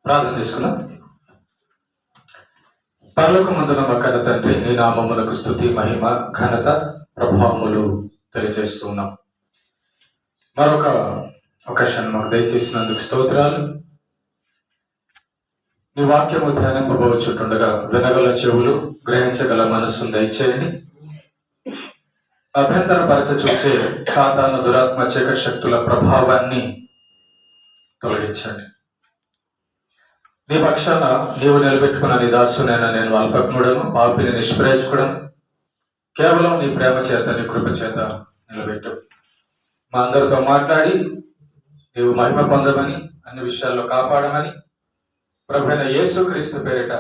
ప్రార్థన చేసుకున్నాం. పరలోకమందున మా కన్న తండ్రి, నీ నామమునకు స్తుతి, మహిమ, ఘనత, ప్రభావములు తెలియజేస్తున్నాం. మరొక అవకాశాన్ని మాకు దయచేసినందుకు స్తోత్రాలు. నీ వాక్యము ధ్యానింపబోచుండగా వినగల చెవులు, గ్రహించగల మనస్సును దయచేయండి. అభ్యంతరపరచ చూచే సాతాను దురాత్మ చీకటి శక్తుల ప్రభావాన్ని తొలగించండి. నీ పక్షాన నీవు నిలబెట్టుకున్న నీ దాసునైనా నేను అల్పజ్ఞుడను, పాపిని నిష్ప్రయోజకుడను. కేవలం నీ ప్రేమ చేత, నీ కృప చేత నిలబెట్టు. మా అందరితో మాట్లాడి నీవు మహిమ పొందమని, అన్ని విషయాల్లో కాపాడమని ప్రభువైన యేసుక్రీస్తు పేరిట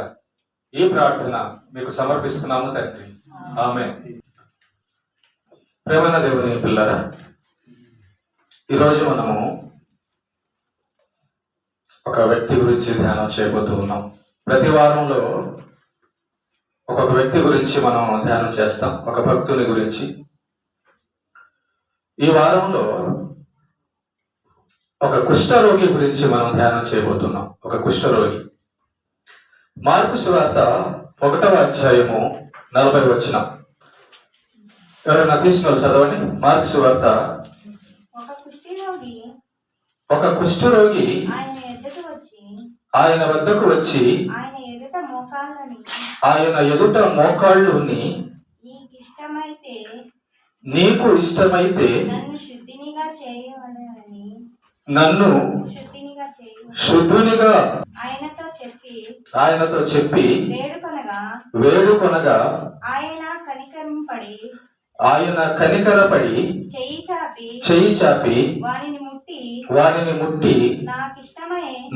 ఈ ప్రార్థన మీకు సమర్పిస్తున్నాము తండ్రి, ఆమేన్. ప్రేమైన దేవుని పిల్లరా, ఈరోజు మనము ఒక వ్యక్తి గురించి ధ్యానం చేయబోతూ ఉన్నాం. ప్రతి వారంలో ఒక్కొక్క వ్యక్తి గురించి మనం ధ్యానం చేస్తాం, ఒక భక్తుని గురించి. ఈ వారంలో ఒక కుష్ఠరోగి గురించి మనం ధ్యానం చేయబోతున్నాం. ఒక కుష్ఠరోగి. మార్కు సువార్త 1వ అధ్యాయము 40వ వచనం. ఎవరైనా తీసుకుని చదవండి. మార్కు సువార్త. ఒక కుష్ఠరోగి ఆయన వద్దకు వచ్చి ఆయన ఎదుట మోకాళ్ళుని, నీకు ఇష్టమైతే నన్ను శుద్ధునిగా ఆయనతో చెప్పి వేడుకొనగా ఆయన కనికరపడి చెయ్యి చాపి వానిని ముట్టి,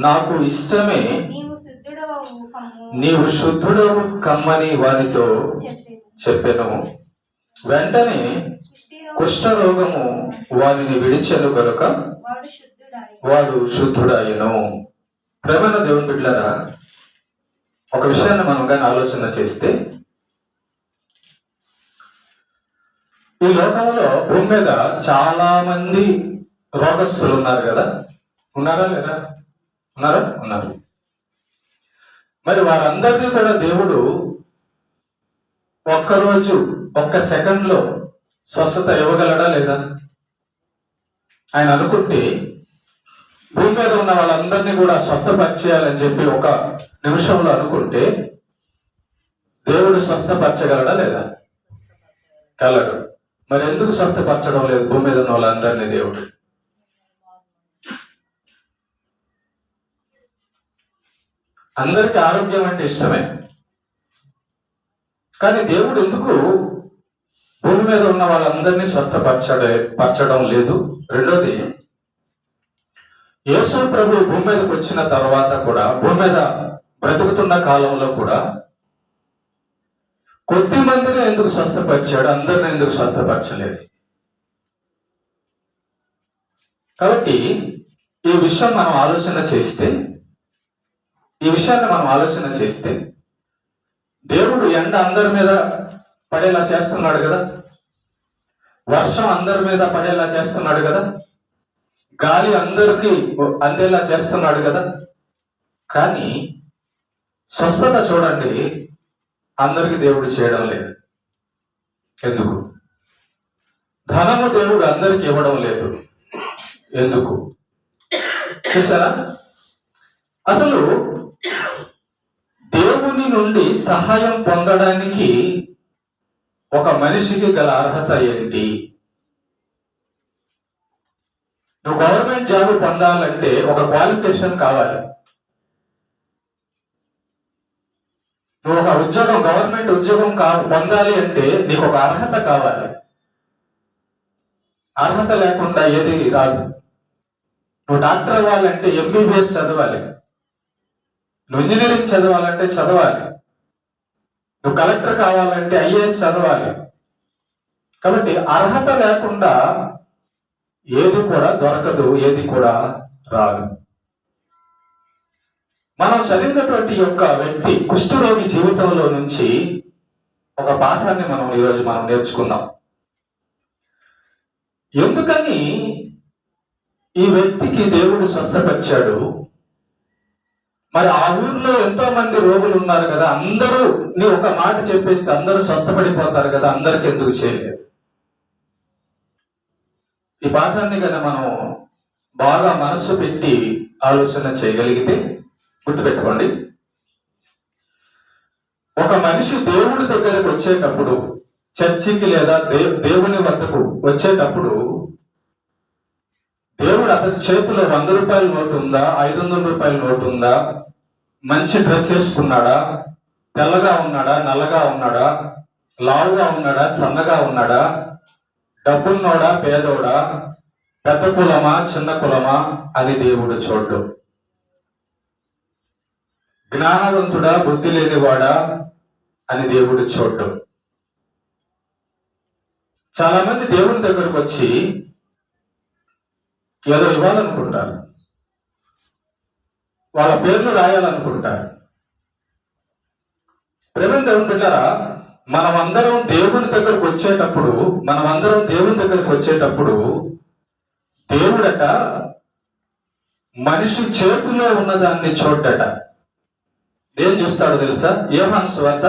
నాకు ఇష్టమే, నీవు శుద్ధుడవు కమ్మని వానితో చెప్పెను. వెంటనే కుష్ఠరోగము వానిని విడిచెను గనుక వాడు శుద్ధుడాయను. ప్రేమైన దేవుని బిడ్డలారా, ఒక విషయాన్ని మనం కానీ ఆలోచన చేస్తే, ఈ లోకంలో భూమి మీద చాలా మంది రోగస్తులు ఉన్నారు కదా. ఉన్నారా లేదా? ఉన్నారు. మరి వారందరినీ కూడా దేవుడు ఒక్కరోజు, ఒక్క సెకండ్ లో స్వస్థత ఇవ్వగలడా లేదా? ఆయన అనుకుంటే భూమి మీద ఉన్న వాళ్ళందరినీ కూడా స్వస్థపరిచేయాలని చెప్పి ఒక నిమిషంలో అనుకుంటే దేవుడు స్వస్థపరచగలడా లేదా? కలడు. మరి ఎందుకు స్వస్థపరచడం లేదు భూమి మీద ఉన్న వాళ్ళందరినీ దేవుడు? అందరికీ ఆరోగ్యం అంటే ఇష్టమే, కానీ దేవుడు ఎందుకు భూమి మీద ఉన్న వాళ్ళందరినీ స్వస్థపరచడం లేదు? రెండోది, యేసు ప్రభు భూమి మీదకి వచ్చిన తర్వాత కూడా, భూమి మీద బ్రతుకుతున్న కాలంలో కూడా కొద్ది మందిని ఎందుకు స్వస్థపరిచాడు, అందరిని ఎందుకు స్వస్థపరచలేదు? కాబట్టి ఈ విషయాన్ని మనం ఆలోచన చేస్తే దేవుడు ఎండ అందరి మీద పడేలా చేస్తున్నాడు కదా, వర్షం అందరి మీద పడేలా చేస్తున్నాడు కదా, గాలి అందరికీ అందేలా చేస్తున్నాడు కదా. కానీ స్వస్థత చూడండి, అందరికి దేవుడు చేయడం లేదు. ఎందుకు? ధనము దేవుడు అందరికి ఇవ్వడం లేదు. ఎందుకు? చూసారా? అసలు దేవుని నుండి సహాయం పొందడానికి ఒక మనిషికి గల అర్హత ఏంటి? నువ్వు గవర్నమెంట్ జాబ్ పొందాలంటే ఒక క్వాలిఫికేషన్ కావాలి. నువ్వు ఒక గవర్నమెంట్ ఉద్యోగం పొందాలి అంటే నీకు ఒక అర్హత కావాలి. అర్హత లేకుండా ఏది రాదు. నువ్వు డాక్టర్ అవ్వాలంటే ఎంబీబీఎస్ చదవాలి. నువ్వు ఇంజనీరింగ్ చదవాలంటే చదవాలి. నువ్వు కలెక్టర్ కావాలంటే ఐఏఎస్ చదవాలి. కాబట్టి అర్హత లేకుండా ఏది కూడా దొరకదు, ఏది కూడా రాదు. మనం చదివినటువంటి యొక్క వ్యక్తి కుష్ఠరోగి జీవితంలో నుంచి ఒక పాఠాన్ని ఈరోజు మనం నేర్చుకుందాం. ఎందుకని ఈ వ్యక్తికి దేవుడు స్వస్థపరిచాడు? మరి ఆ ఊర్లో ఎంతో మంది రోగులు ఉన్నారు కదా, అందరూ నీ ఒక మాట చెప్పేస్తే అందరూ స్వస్థపడిపోతారు కదా, అందరికి ఎందుకు చేయలేదు? ఈ పాఠాన్ని కనుక మనం బాగా మనస్సు పెట్టి ఆలోచన చేయగలిగితే గుర్తుపెట్టుకోండి, ఒక మనిషి దేవుడి దగ్గరకు వచ్చేటప్పుడు, చర్చికి లేదా దేవుని వద్దకు వచ్చేటప్పుడు, దేవుడు అతని చేతిలో 100 రూపాయల నోటు ఉందా, 500 రూపాయల నోటు ఉందా, మంచి డ్రెస్ వేసుకున్నాడా, తెల్లగా ఉన్నాడా, నల్లగా ఉన్నాడా, లావుగా ఉన్నాడా, సన్నగా ఉన్నాడా, డబ్బున్నోడా, పేదోడా, పెద్ద కులమా, చిన్న కులమా అని దేవుడు చూడ్డు. జ్ఞానవంతుడా, బుద్ధి లేనివాడా అని దేవుడు చూడ్డు. చాలా మంది దేవుని దగ్గరకు వచ్చి ఏదో ఇవ్వాలనుకుంటారు, వాళ్ళ పేర్లు రాయాలనుకుంటారు. ప్రేమ దేవుని బిడ్డలారా, మనమందరం దేవుని దగ్గరకు వచ్చేటప్పుడు దేవుడట మనిషి చేతిలో ఉన్నదాన్ని చూడ్డట. ఏం చూస్తాడో తెలుసా? యోహాను సువార్త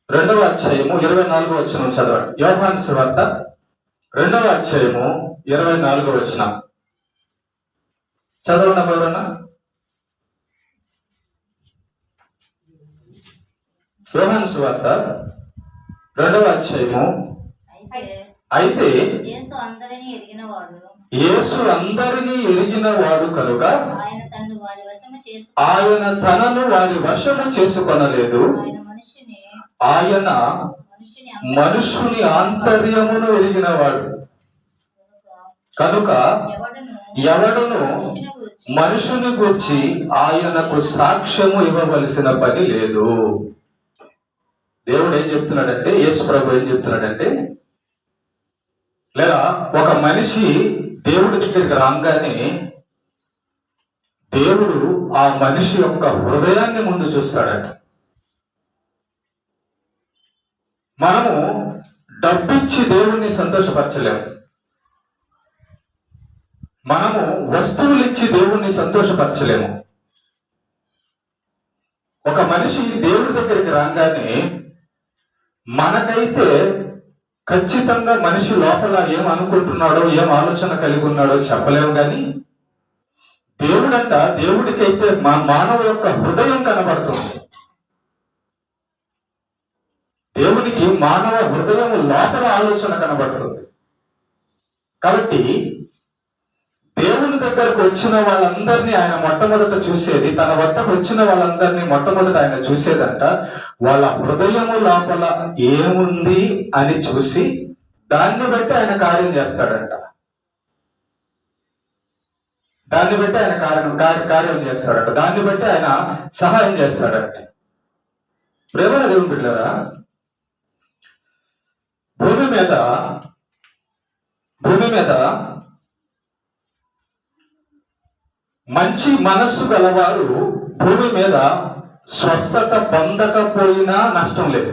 2వ అధ్యాయము 24వ వచనం చదవండి. యోహాను సువార్త 2వ అధ్యాయము 24వ వచనం చదవండి ఎవరన్నా. యోహాను సువార్త 2వ అధ్యాయము. అయితే యేసు అందరినీ ఎరిగిన వాడు కనుక ఆయన తనను వారి వశము చేసుకొనలేదు. ఆయన మనుషుని ఆంతర్యమును ఎరిగిన వాడు కనుక ఎవడును మనుషుని గూర్చి ఆయనకు సాక్ష్యము ఇవ్వవలసిన పని లేదు. దేవుడు ఏం చెప్తున్నాడంటే, యేసు ప్రభు ఏం చెప్తున్నాడంటే, లేదా ఒక మనిషి దేవుడి దగ్గరికి రాగానే దేవుడు ఆ మనిషి యొక్క హృదయాన్ని ముందు చూస్తాడట. మనము డబ్బిచ్చి దేవుణ్ణి సంతోషపరచలేము, మనము వస్తువులు ఇచ్చి దేవుణ్ణి సంతోషపరచలేము. ఒక మనిషి దేవుడి దగ్గరికి రాగానే మనకైతే ఖచ్చితంగా మనిషి లోపల ఏం అనుకుంటున్నాడో, ఏం ఆలోచన కలిగి ఉన్నాడో చెప్పలేము. కానీ దేవుడికైతే మానవ యొక్క హృదయం కనబడుతుంది. దేవునికి మానవ హృదయం లోపల ఆలోచన కనబడుతుంది. కాబట్టి దేవుని దగ్గరకు వచ్చిన వాళ్ళందరినీ ఆయన మొట్టమొదట చూసేది, తన వద్దకు వచ్చిన వాళ్ళందరినీ మొట్టమొదట ఆయన చూసేదంట వాళ్ళ హృదయము లోపల ఏముంది అని చూసి దాన్ని బట్టి ఆయన కార్యం చేస్తాడంట. దాన్ని బట్టి ఆయన కార్యం చేస్తాడంట. దాన్ని బట్టి ఆయన సహాయం చేస్తాడంట. ప్రేమల దేవుని బిడ్డలారా, భూమి మీద మంచి మనస్సు గలవారు భూమి మీద స్వస్థత పొందకపోయినా నష్టం లేదు.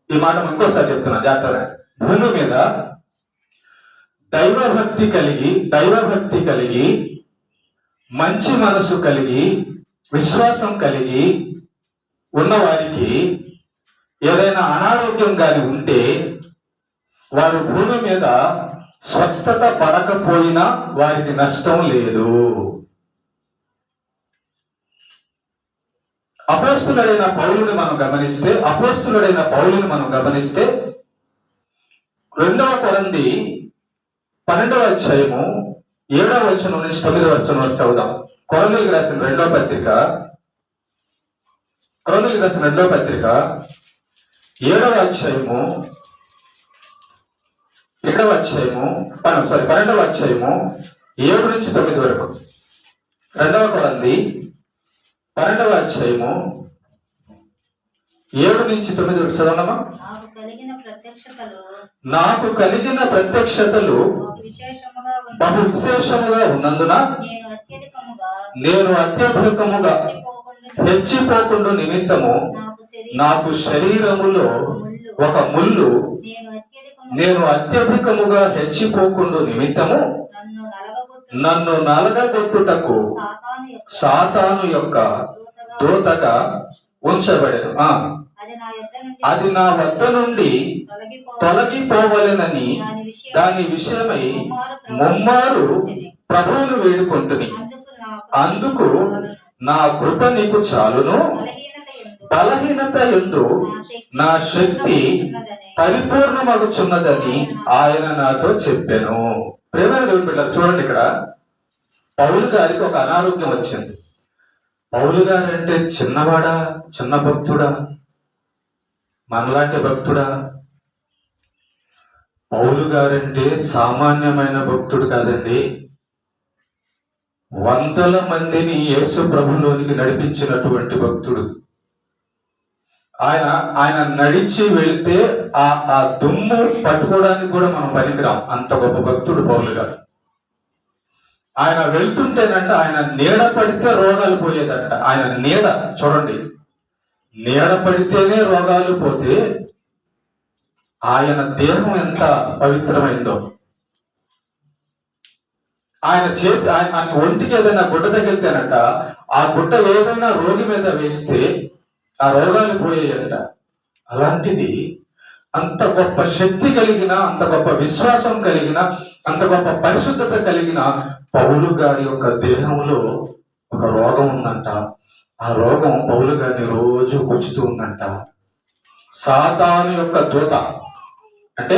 ఈ మాట ఇంకోసారి చెప్తున్నా జాగ్రత్తగా. భూమి మీద దైవభక్తి కలిగి మంచి మనసు కలిగి విశ్వాసం కలిగి ఉన్నవారికి ఏదైనా అనారోగ్యం కానీ ఉంటే వారు భూమి మీద స్వస్థత పడకపోయినా వారికి నష్టం లేదు. అపోస్తులుడైన పౌలుని మనం గమనిస్తే 2వ కొరింథీ 12వ అధ్యాయము 7వ వచనం నుంచి 9వ వచనం వరకు చదువుదాం. కొరింథీయులకు రాసిన రెండవ పత్రిక 7వ అధ్యాయము 12వ అధ్యాయము 7 నుంచి 9 వరకు. 2వ కొరింథీ 12వ అధ్యాయము 7 నుంచి 9 వరకు చదవనమా. నాకు కలిగిన ప్రత్యక్షతలు బహు విశేషముగా ఉన్నందున నేను అత్యధికముగా హెచ్చిపోకుండా నిమిత్తము నాకు శరీరములో ఒక ముళ్ళు, నేను అత్యధికముగా హెచ్చిపోకుండా నిమిత్తము నన్ను నలగగొట్టుటకు సాతాను యొక్క దూతగా ఉంచబడెను. అది నా వద్ద నుండి తొలగిపోవలెనని దాని విషయమై ముమ్మారు ప్రభువును వేడుకుంటుని. అందుకు నా కృప నీకు చాలును, బలహీనత యందు నా శక్తి పరిపూర్ణమగుచున్నదని ఆయన నాతో చెప్పాను. ప్రేమైన దేవుని బిడ్డలు, చూడండి, ఇక్కడ పౌలు గారికి ఒక అనారోగ్యం వచ్చింది. పౌలు గారు అంటే చిన్నవాడా, చిన్న భక్తుడా, మనలాంటి భక్తుడా? పౌలు గారంటే సామాన్యమైన భక్తుడు కాదండి. వందల మందిని యేసు ప్రభులోనికి నడిపించినటువంటి భక్తుడు. ఆయన నడిచి వెళ్తే ఆ దుమ్ము పట్టుకోవడానికి కూడా మనం పనికిరాం, అంత గొప్ప భక్తుడు పౌలు గారు. ఆయన వెళ్తుంటేనంట ఆయన నీడ పడితే రోగాలు పోయేదంట. ఆయన నీడ చూడండి, నీడ పడితేనే రోగాలు పోతే ఆయన దేహం ఎంత పవిత్రమైందో. ఆయన ఒంటికి ఏదైనా గుడ్డ తగిలితేనంట ఆ గుడ్డ ఏదైనా రోగి మీద వేస్తే ఆ రోగాలు పోయేయంట. అలాంటిది అంత గొప్ప శక్తి కలిగిన, అంత గొప్ప విశ్వాసం కలిగిన, అంత గొప్ప పరిశుద్ధత కలిగిన పౌలు గారి యొక్క దేహంలో ఒక రోగం ఉందంట. ఆ రోగం పౌలు గారిని రోజు గుచ్చుతూ ఉందంట. సాతాను యొక్క దూత, అంటే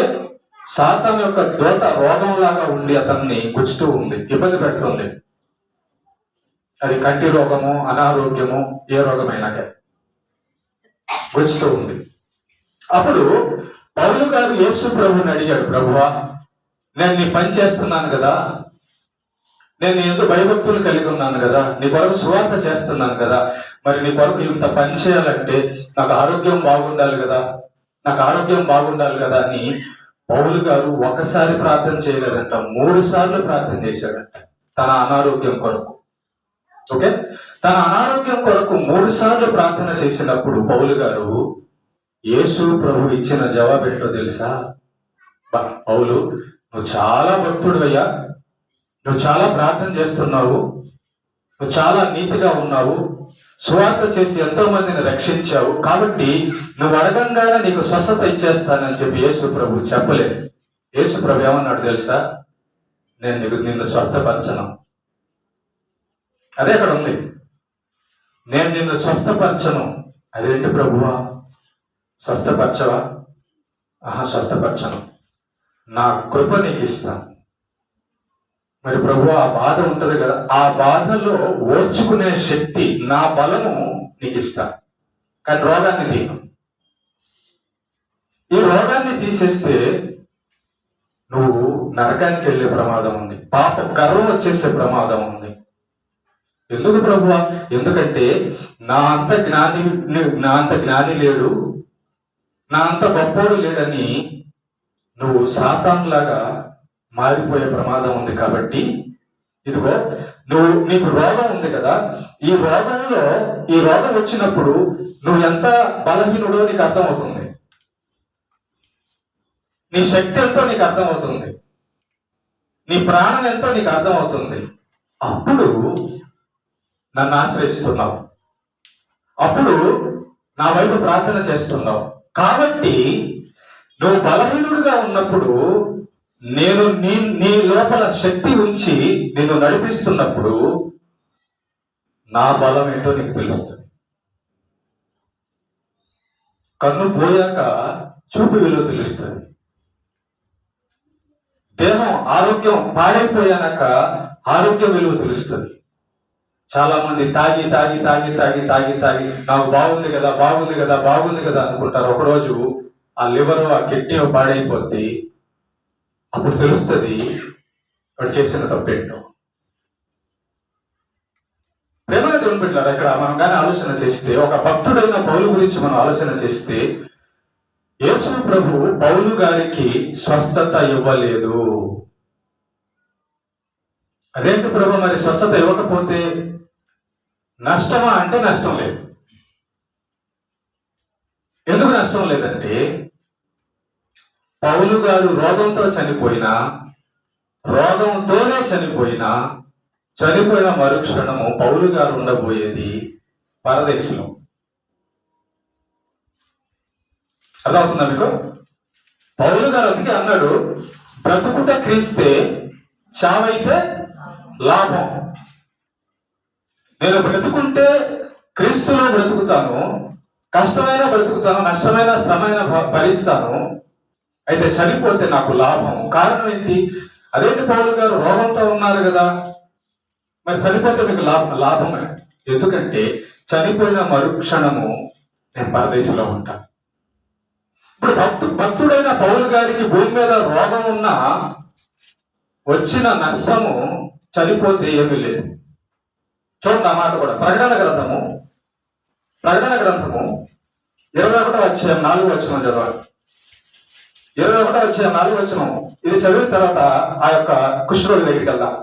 సాతాను యొక్క దూత రోగంలాగా ఉండి అతన్ని గుచ్చుతూ ఉంది, ఇబ్బంది పెడుతుంది. అది కంటి రోగము, అనారోగ్యము, ఏ రోగమైనా గుచ్చుతూ ఉంది. అప్పుడు పౌలు గారు యేసు ప్రభుని అడిగాడు, ప్రభువా, నేను నీ పని చేస్తున్నాను కదా, నేను ఎందుకు భయభక్తులు కలిగి ఉన్నాను కదా, నీ కొరకు సువార్త చేస్తున్నాను కదా, మరి నీ కొరకు ఇంత పని చేయాలంటే నాకు ఆరోగ్యం బాగుండాలి కదా, నాకు ఆరోగ్యం బాగుండాలి కదా అని పౌలు గారు ఒకసారి ప్రార్థన చేయలేదంట, 3 సార్లు ప్రార్థన చేశాడంట తన అనారోగ్యం కొరకు. ఓకే, తన అనారోగ్యం కొరకు 3 సార్లు ప్రార్థన చేసినప్పుడు పౌలు గారు యేసు ప్రభు ఇచ్చిన జవాబు ఏంటో తెలుసా? పౌలు, నువ్వు చాలా భక్తుడివయ్యా, నువ్వు చాలా ప్రార్థన చేస్తున్నావు, నువ్వు చాలా నీతిగా ఉన్నావు, సువార్త చేసి ఎంతో మందిని రక్షించావు, కాబట్టి నువ్వు అడగంగానే నీకు స్వస్థత ఇచ్చేస్తానని చెప్పి యేసు ప్రభు చెప్పలేదు. యేసు ప్రభు ఏమన్నాడు తెలుసా? నేను నిన్ను స్వస్థపరచను. అదే అక్కడ ఉంది, నేను నిన్ను స్వస్థపరచను. అదేంటి ప్రభువా, స్వస్థపరచవా? స్వస్థపరచను, నా కృప నీకు ఇస్తాను. మరి ప్రభు, ఆ బాధ ఉంటది కదా, ఆ బాధలో ఓర్చుకునే శక్తి, నా బలము నీకు ఇస్తా, కానీ రోగాన్ని తీయను. ఈ రోగాన్ని తీసేస్తే నువ్వు నరకానికి వెళ్ళే ప్రమాదం ఉంది, పాప గర్వం వచ్చేసే ప్రమాదం ఉంది. ఎందుకు ప్రభువా? ఎందుకంటే నా అంత జ్ఞాని లేడు, నా అంత గొప్పోడు లేడని నువ్వు సాతానులాగా మారిపోయే ప్రమాదం ఉంది. కాబట్టి ఇదిగో, నీకు రోగం ఉంది కదా, ఈ రోగం వచ్చినప్పుడు నువ్వు ఎంత బలహీనుడో నీకు అర్థమవుతుంది, నీ శక్తి ఎంతో నీకు అర్థమవుతుంది, నీ ప్రాణం ఎంతో నీకు అర్థమవుతుంది. అప్పుడు నన్ను ఆశ్రయిస్తున్నావు, అప్పుడు నా వైపు ప్రార్థన చేస్తున్నావు. కాబట్టి నువ్వు బలహీనుడిగా ఉన్నప్పుడు, నేను నీ లోపల శక్తి ఉంచి నిన్ను నడిపిస్తున్నప్పుడు నా బలం ఏంటో నీకు తెలుస్తుంది. కన్ను పోయాక చూపు విలువ తెలుస్తుంది. దేహం ఆరోగ్యం పాడైపోయాక ఆరోగ్య విలువ తెలుస్తుంది. చాలా మంది తాగి తాగి తాగి తాగి తాగి తాగి నాకు బాగుంది కదా బాగుంది కదా బాగుంది కదా అనుకుంటారు. ఒకరోజు ఆ లివర్, ఆ కిడ్నీ పాడైపోద్ది. అప్పుడు తెలుస్తుంది వాడు చేసిన తప్పేంటో. ప్రేమగా దేవుని బిడ్డలారా, ఇక్కడ మనం కానీ ఆలోచన చేస్తే, ఒక భక్తుడైన పౌలు గురించి మనం ఆలోచన చేస్తే, యేసు ప్రభు పౌలు గారికి స్వస్థత ఇవ్వలేదు. అదేంటి ప్రభు, మరి స్వస్థత ఇవ్వకపోతే నష్టమా అంటే నష్టం లేదు. ఎందుకు నష్టం లేదంటే, పౌలు గారు రోగంతో చనిపోయినా, రోగంతోనే చనిపోయిన మరుక్షణము పౌలు గారు ఉండబోయేది పరదేశంలో. అర్థమవుతుందా మీకు? పౌలు గారు అందుకే అన్నాడు, బ్రతుకుట క్రీస్తే, చావైతే లాభం. నేను బ్రతుకుంటే క్రీస్తులో బ్రతుకుతాను, కష్టమైన బ్రతుకుతాను, నష్టమైన శ్రమైన భరిస్తాను. అయితే చనిపోతే నాకు లాభం. కారణం ఏంటి? అదేంటి పౌలు గారు రోగంతో ఉన్నారు కదా, మరి చనిపోతే మీకు లాభమే. ఎందుకంటే చనిపోయిన మరుక్షణము నేను పరదేశంలో ఉంటాను. ఇప్పుడు భక్తుడైన పౌలు గారికి భూమి మీద రోగం ఉన్నా వచ్చిన నష్టము చనిపోతే ఏమీ లేదు. చూడండి ఆ మాట కూడా. ప్రకటన గ్రంథము 21వ అధ్యాయం 4వ వచనం చదవాలి. 21వ అధ్యాయం 4వ వచనం. ఇది చదివిన తర్వాత ఆ యొక్క కుష్ఠరోగి దగ్గరికి వెళ్దాం.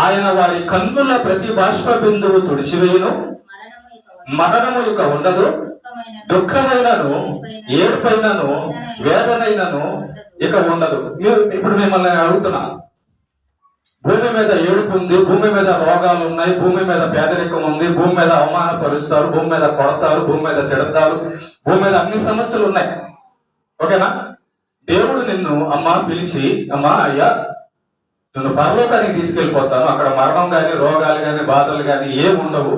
ఆయన వారి కన్నుల ప్రతి బాష్ప బిందువు తుడిచివేయును, మరణము ఇక ఉండదు, దుఃఖమైనను ఏడుపైనను వేదనైనను ఇక ఉండదు. ఇప్పుడు మిమ్మల్ని అడుగుతున్నా, భూమి మీద ఏడుపు ఉంది, భూమి మీద రోగాలు ఉన్నాయి, భూమి మీద పేదరికం ఉంది, భూమి మీద అవమానపరుస్తారు, భూమి మీద కొడతారు, భూమి మీద తిడతారు, భూమి మీద అన్ని సమస్యలు ఉన్నాయి. ఓకేనా? దేవుడు నిన్ను అమ్మా పిలిచి, అమ్మా అయ్యా నిన్ను పరలోకానికి తీసుకెళ్ళిపోతాను, అక్కడ మరణం కానీ రోగాలు కానీ బాధలు కానీ ఏమి ఉండవు,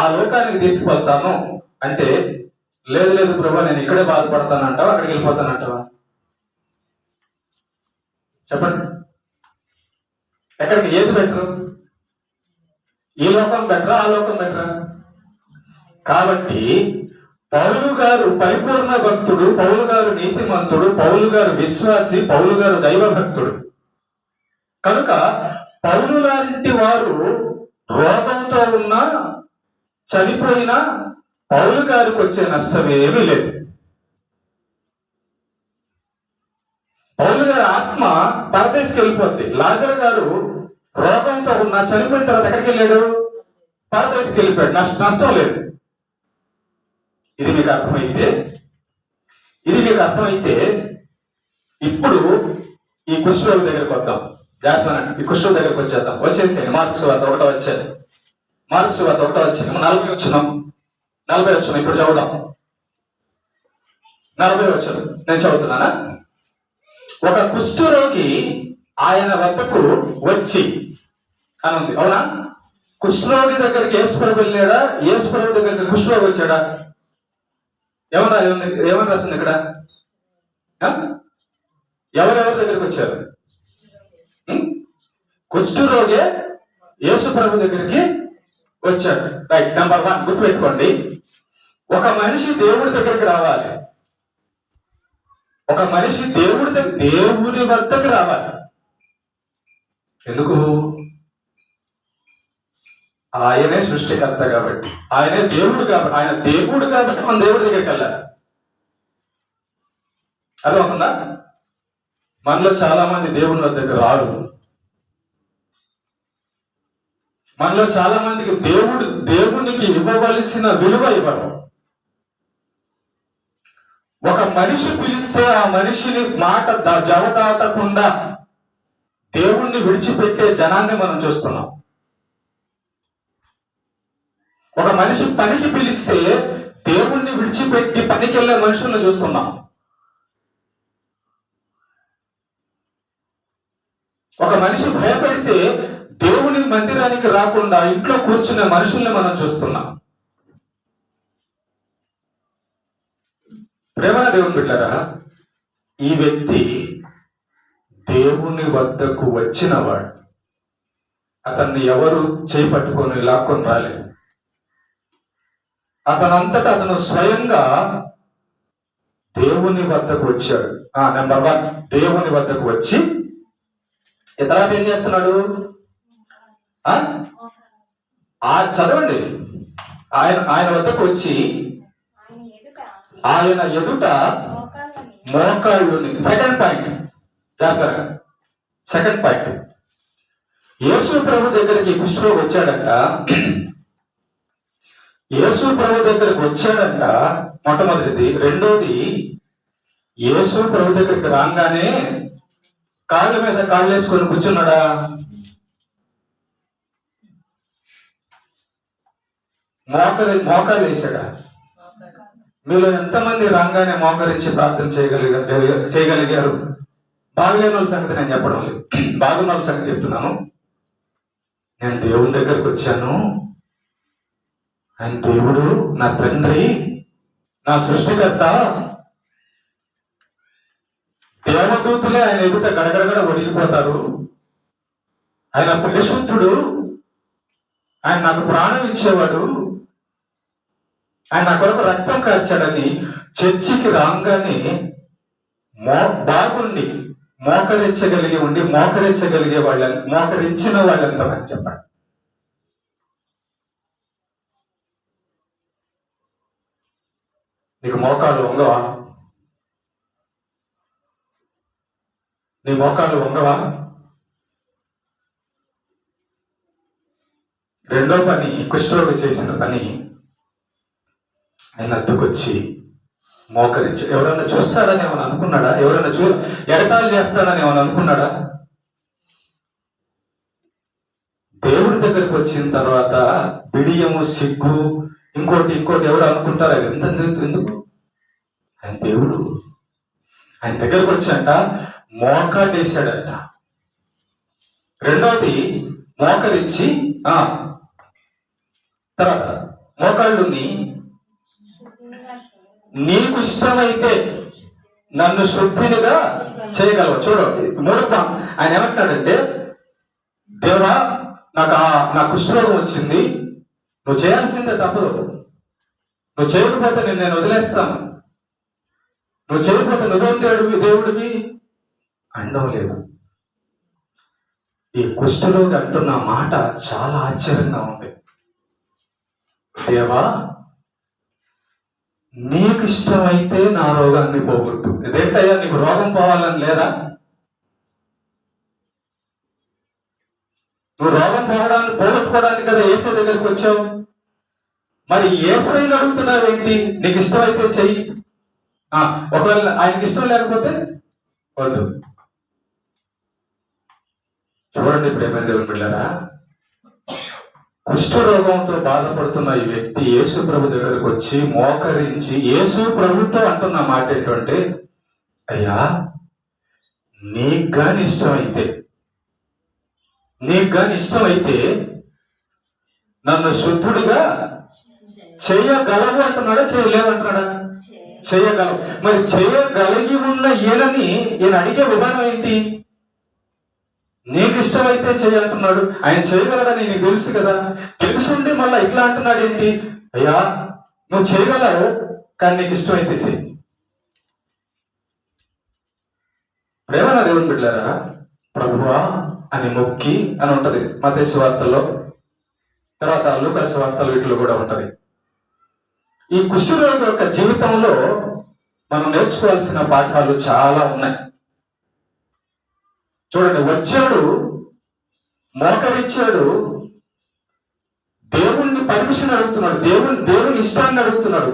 ఆ లోకానికి తీసుకుపోతాను అంటే, లేదు లేదు ప్రభా నేను ఇక్కడే బాధపడతానంటావా, అక్కడికి వెళ్ళిపోతానంటావా? చెప్పండి, ఎక్కడికి? ఏది బెటరు? ఈ లోకం బెటరా, ఆ లోకం బెటరా? కాబట్టి పౌలు గారు పరిపూర్ణ భక్తుడు, పౌలు గారు నీతిమంతుడు, పౌలు గారు విశ్వాసి, పౌలు గారు దైవ భక్తుడు. కనుక పౌలు లాంటి వారు రోగంతో ఉన్నా చనిపోయినా పౌలు గారికి వచ్చే నష్టం ఏమీ లేదు. పౌలు గారి ఆత్మ పరదేశకి వెళ్ళిపోద్ది. లాజరు గారు రోగంతో ఉన్నా చనిపోయిన తర్వాత ఎక్కడికి వెళ్ళాడు? పరదేశకి వెళ్ళిపోయాడు. నష్టం లేదు. ఇది మీకు అర్థమైతే ఇప్పుడు ఈ కుష్ఠరోగి దగ్గరికి వద్దాం. జాగ్రత్త, ఈ కుష్ఠరోగి దగ్గరికి వచ్చేద్దాం. వచ్చేసి మార్కు సువార్త 1వ అధ్యాయం, మార్కు సువార్త 1వ అధ్యాయం 40వ వచనం ఇప్పుడు చదువుదాం. 40వ వచనం నేను చదువుతున్నానా? ఒక కుష్ఠరోగి ఆయన వద్దకు వచ్చి అని ఉంది. అవునా? కుష్ఠరోగి దగ్గరికి యేసుప్రభు వెళ్ళాడా? యేసుప్రభు దగ్గరికి కుష్ఠరోగి వచ్చాడా? ఏమని రాసింది ఇక్కడ? ఎవరెవరి దగ్గరికి వచ్చారు? కుష్ఠరోగే యేసుప్రభు దగ్గరికి వచ్చాడు. రైట్. నెంబర్ 1 గుర్తుపెట్టుకోండి, ఒక మనిషి దేవుడి దగ్గరికి రావాలి. ఒక మనిషి దేవుడి వద్దకు రావాలి. ఎందుకు? ఆయనే సృష్టికర్త కాబట్టి, ఆయనే దేవుడు కాబట్టి, ఆయన దేవుడు కాబట్టి మనం దేవుడి దగ్గరికి వెళ్ళాలి. అర్థమవుతుందా? మనలో చాలా మంది దేవుని వద్దకు రారు. మనలో చాలా మందికి దేవునికి ఇవ్వవలసిన విలువ ఇవ్వరు. ఒక మనిషి పిలిస్తే ఆ మనిషిని మాట జవదాటకుండా దేవుణ్ణి విడిచిపెట్టే జనాన్ని మనం చూస్తున్నాం. ఒక మనిషి పనికి పిలిస్తే దేవుణ్ణి విడిచిపెట్టి పనికి వెళ్ళే మనుషులను చూస్తున్నాం. ఒక మనిషి భయపడితే దేవుని మందిరానికి రాకుండా ఇంట్లో కూర్చునే మనుషుల్ని మనం చూస్తున్నాం. ప్రేమ దేవుని బిడ్డలారా, ఈ వ్యక్తి దేవుని వద్దకు వచ్చినవాడు. అతన్ని ఎవరు చేపట్టుకొని లాక్కొని రాలేదు. అతనంతటా అతను స్వయంగా దేవుని వద్దకు వచ్చాడు. నెంబర్ 1 దేవుని వద్దకు వచ్చి తర్వాత ఏం చేస్తున్నాడు? చదవండి. ఆయన వద్దకు వచ్చి ఆయన ఎదుట మోకాళ్ళుని. సెకండ్ పాయింట్, యేసు ప్రభు దగ్గరికి కుష్ఠరోగి వచ్చాడంట. యేసు ప్రభు దగ్గరికి వచ్చాడంట, మొట్టమొదటిది. రెండోది, యేసు ప్రభు దగ్గరికి రాగానే కాళ్ళ మీద కాళ్ళు వేసుకొని కూర్చున్నాడా? మోకాలు వేసాడా? మీలో ఎంతమంది రాగానే మోకరించి ప్రార్థన చేయగలిగారు? బాగలేని వాళ్ళ సంగతి నేను చెప్పడం లేదు, బాగున్న వాళ్ళ సంగతి చెప్తున్నాను. నేను దేవుని దగ్గరకు వచ్చాను, ఆయన దేవుడు, నా తండ్రి, నా సృష్టికర్త, దేవదూతులే ఆయన ఎదుట గడగడగడ ఒడిగిపోతారు. ఆయన పరిశుద్ధుడు, ఆయన నాకు ప్రాణం ఇచ్చేవాడు, ఆయన నా కొరకు రక్తం కార్చాడని చర్చికి రాగానే బాగుండి మోకరించగలిగే మోకరించిన వాళ్ళంతమని చెప్పండి. నీకు మోకాలు వంగవా? నీ మోకాలు వంగవా? రెండో పని, కుష్ఠరోగి చేసిన పని, ఆయన అద్దెకొచ్చి మోకరించి. ఎవరన్నా చూస్తాడని ఏమైనా అనుకున్నాడా? ఎవరైనా ఎగతాళి చేస్తాడని ఏమైనా అనుకున్నాడా? దేవుడి దగ్గరికి వచ్చిన తర్వాత బిడియము, సిగ్గు, ఇంకోటి ఎవరు అనుకుంటారు? అది ఎందుకు? ఆయన దేవుడు, ఆయన దగ్గరకు వచ్చాక మోకాడేశాడట. రెండోది మోకరించి తర్వాత మోకాళ్ళుని, నీకు ఇష్టమైతే నన్ను శుద్ధినిగా చేయగలవు. చూడండి, ఆయన ఏమంటున్నాడంటే, దేవా, నా కుష్ఠరోగం వచ్చింది, నువ్వు చేయాల్సిందే, తప్పదు. నువ్వు చేయకపోతే నేను వదిలేస్తాను, నువ్వు చేయకపోతే నువ్వేం దేవుడివి అండం లేదు. ఈ కుష్ఠరోగి అంటున్న మాట చాలా ఆశ్చర్యంగా ఉంది. దేవా, నీకు ఇష్టమైతే నా రోగాన్ని పోగొట్టు. ఇదేంటయ్యా, నీకు రోగం పోవాలని లేదా? నువ్వు రోగం పోగొట్టుకోవడానికి కదా యేసు దగ్గరికి వచ్చావు. మరి యేసుని అడుగుతున్నావేంటి? నీకు ఇష్టమైతే చెయ్యి, ఒకవేళ ఆయనకి ఇష్టం లేకపోతే వద్దు. చూడండి ప్రేమ దేవుని బిడ్డలారా, కుష్ఠరోగంతో బాధపడుతున్న ఈ వ్యక్తి యేసు ప్రభు దగ్గరకు వచ్చి మోకరించి యేసు ప్రభుతో అంటున్న మాట ఏంటంటే, అయ్యా, నీకు గాని ఇష్టమైతే నన్ను శుద్ధుడిగా చేయగలవు అంటున్నాడా, చేయలేమంటున్నాడా? చేయగలవు. మరి చేయగలిగి ఉన్న ఈయన అడిగే విధానం ఏంటి? నీకు ఇష్టమైతే చేయంటున్నాడు. ఆయన చేయగలడని నీకు తెలుసు కదా, తెలుసుండి మళ్ళీ ఇట్లా అంటున్నాడు ఏంటి? అయ్యా, నువ్వు చేయగలవు, కానీ నీకు ఇష్టమైతే చెయ్యి. ప్రేమన దేవుని బిడ్డలారా, ప్రభువా అని మొక్కి అని ఉంటది మత్తయి సువార్తల్లో, తర్వాత లూకా సువార్తలు, వీటిలో కూడా ఉంటది. ఈ కుష్ఠరోగి యొక్క జీవితంలో మనం నేర్చుకోవాల్సిన పాఠాలు చాలా ఉన్నాయి. చూడండి, వచ్చాడు, మోకరిచ్చాడు, దేవుణ్ణి పర్మిషన్ అడుగుతున్నాడు, దేవుని ఇష్టాన్ని అడుగుతున్నాడు.